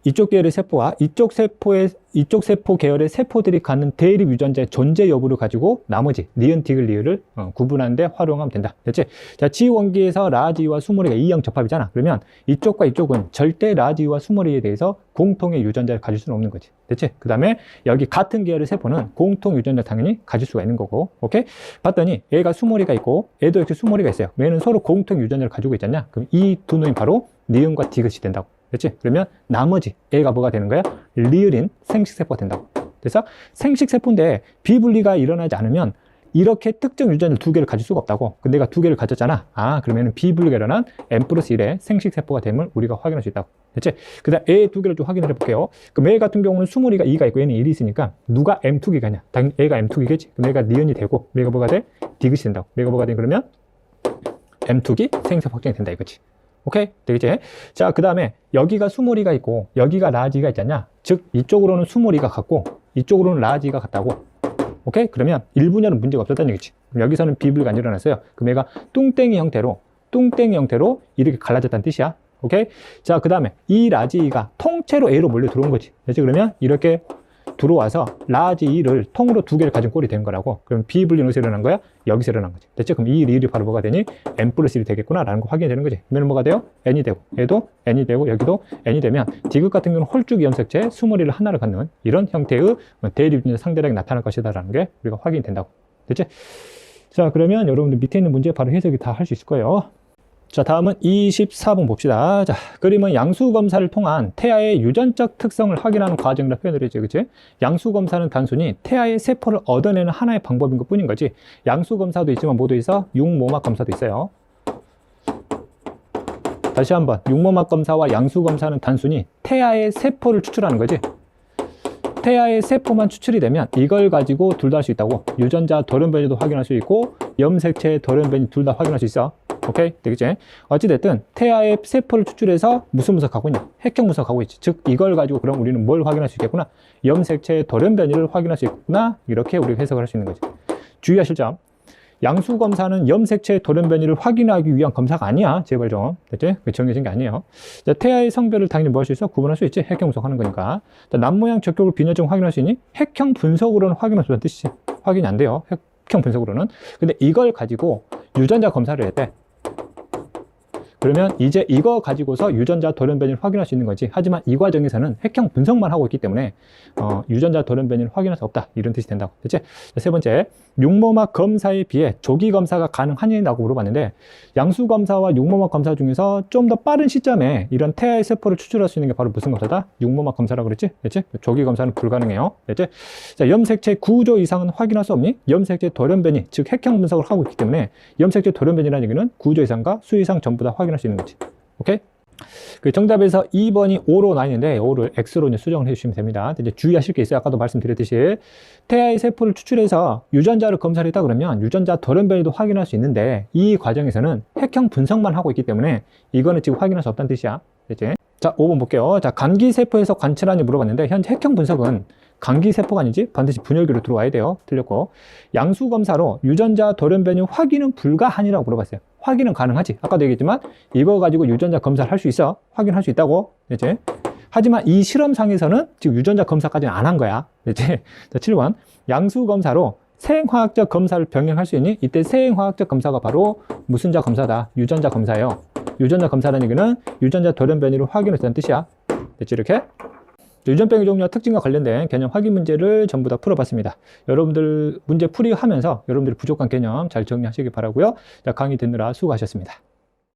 이쪽 계열의 세포와 이쪽 세포 계열의 세포들이 갖는 대립 유전자의 존재 여부를 가지고 나머지 니은, 디귿, 리을을 구분하는데 활용하면 된다. 됐지? 자, G 원기에서 라지와 수머리가 E형 접합이잖아. 그러면 이쪽과 이쪽은 절대 라지와 수머리에 대해서 공통의 유전자를 가질 수는 없는 거지. 됐지? 그 다음에 여기 같은 계열의 세포는 공통 유전자 당연히 가질 수가 있는 거고. 오케이? 봤더니 얘가 수머리가 있고 얘도 역시 수머리가 있어요. 얘는 서로 공통 유전자를 가지고 있잖냐? 그럼 이 두 놈이 바로 니은과 디귿이 된다고. 그렇지? 그러면 나머지 A가 뭐가 되는 거야? 리을인 생식세포가 된다고. 그래서 생식세포인데 비분리가 일어나지 않으면 이렇게 특정 유전자 2개를 가질 수가 없다고. 근데 내가 2개를 가졌잖아. 그러면 비분리가 일어난 M+1의 생식세포가 됨을 우리가 확인할 수 있다고. 됐지? 그 다음 A 2개를 좀 확인을 해볼게요. 그럼 A 같은 경우는 수머리가 2가 있고 얘는 1이 있으니까 누가 M2기가냐? 당연히 A가 M2기겠지? 그럼 얘가 니은이 되고 얘가 뭐가 돼? 디귿이 된다고. 얘가 뭐가 돼? 그러면 M2기 생식세포 확정이 된다 이거지. 오케이? 되겠지? 자, 그 다음에 여기가 수머리가 있고 여기가 라지가 있잖냐? 즉 이쪽으로는 수머리가 같고 이쪽으로는 라지가 같다고. 오케이? 그러면 1분열은 문제가 없었다는 얘기지. 그럼 여기서는 비분리가 안 일어났어요. 그럼 얘가 뚱땡이 형태로 이렇게 갈라졌다는 뜻이야. 오케이? 자, 그 다음에 이 라지가 통째로 A로 몰려 들어온 거지. 됐지? 그러면 이렇게 들어와서 라지 2를 통으로 2개를 가진 꼴이 된 거라고. 그럼 비분리는 어디서 일어난 거야? 여기서 일어난 거지. 됐죠? 그럼 이 리을이 바로 뭐가 되니? M+1이 되겠구나 라는 거 확인이 되는 거지. 그러면 뭐가 돼요? N이 되고 얘도 N이 되고 여기도 N이 되면 디귿 같은 경우는 홀쭉이 염색체 수머리를 하나를 갖는 이런 형태의 대립 상대량이 나타날 것이다 라는 게 우리가 확인이 된다고. 됐지? 자, 그러면 여러분들 밑에 있는 문제 바로 해석이 다 할 수 있을 거예요. 자, 다음은 24번 봅시다. 자, 그림은 양수검사를 통한 태아의 유전적 특성을 확인하는 과정이라 표현을 했죠. 그치? 양수검사는 단순히 태아의 세포를 얻어내는 하나의 방법인 것 뿐인 거지. 양수검사도 있지만 뭐도 있어? 육모막 검사도 있어요. 다시 한번 육모막 검사와 양수 검사는 단순히 태아의 세포를 추출하는 거지. 태아의 세포만 추출이 되면 이걸 가지고 둘 다 할 수 있다고. 유전자 돌연변이도 확인할 수 있고 염색체 돌연변이 둘 다 확인할 수 있어. 오케이? 되겠지? 어찌됐든 태아의 세포를 추출해서 무슨 분석하고 있냐? 핵형 분석하고 있지. 즉 이걸 가지고 그럼 우리는 뭘 확인할 수 있겠구나? 염색체의 돌연변이를 확인할 수 있구나. 이렇게 우리가 해석을 할 수 있는 거지. 주의하실 점. 양수 검사는 염색체의 돌연변이를 확인하기 위한 검사가 아니야. 제발 좀. 됐지? 그게 정해진 게 아니에요. 자, 태아의 성별을 당연히 뭐 할 수 있어? 구분할 수 있지. 핵형 분석하는 거니까. 자, 남모양 적격을 비뇨증 확인할 수 있니? 핵형 분석으로는 확인할 수 있다는 뜻이지. 확인이 안 돼요. 핵형 분석으로는. 근데 이걸 가지고 유전자 검사를 했대. 그러면 이제 이거 가지고서 유전자 돌연변이를 확인할 수 있는 거지. 하지만 이 과정에서는 핵형 분석만 하고 있기 때문에 유전자 돌연변이를 확인할 수 없다. 이런 뜻이 된다고. 됐지? 자, 세 번째, 육모막 검사에 비해 조기 검사가 가능하냐고 물어봤는데 양수 검사와 육모막 검사 중에서 좀 더 빠른 시점에 이런 태아의 세포를 추출할 수 있는 게 바로 무슨 검사다? 육모막 검사라고 그랬지? 됐지? 조기 검사는 불가능해요. 됐지? 자, 염색체 구조 이상은 확인할 수 없니? 염색체 돌연변이, 즉 핵형 분석을 하고 있기 때문에 염색체 돌연변이라는 얘기는 구조 이상과 수 이상 전부 다 확인할 수 있는 거지. 오케이? 그 정답에서 2번이 O로 나뉘는데 O를 X로 수정을 해주시면 됩니다. 이제 주의하실 게 있어요. 아까도 말씀드렸듯이 태아의 세포를 추출해서 유전자를 검사를 했다 그러면 유전자 돌연변이도 확인할 수 있는데 이 과정에서는 핵형 분석만 하고 있기 때문에 이거는 지금 확인할 수 없다는 뜻이야. 됐지? 자, 5번 볼게요. 자, 감기세포에서 관찰하니 물어봤는데 현재 핵형 분석은 감기세포가 아니지 반드시 분열기로 들어와야 돼요. 틀렸고 양수검사로 유전자 돌연변이 확인은 불가하니라고 물어봤어요. 확인은 가능하지. 아까도 얘기했지만 이거 가지고 유전자 검사를 할 수 있어. 확인할 수 있다고. 됐지? 하지만 이 실험상에서는 지금 유전자 검사까지는 안 한 거야. 됐지? 자, 7번 생화학적 생화학적 검사를 병행할 수 있니? 이때 생화학적 검사가 바로 무슨 자 검사다? 유전자 검사예요. 유전자 검사라는 얘기는 유전자 돌연변이를 확인했다는 뜻이야. 됐지? 이렇게? 유전병의 종류와 특징과 관련된 개념 확인 문제를 전부 다 풀어봤습니다. 여러분들 문제 풀이하면서 여러분들이 부족한 개념 잘 정리하시기 바라고요. 자, 강의 듣느라 수고하셨습니다.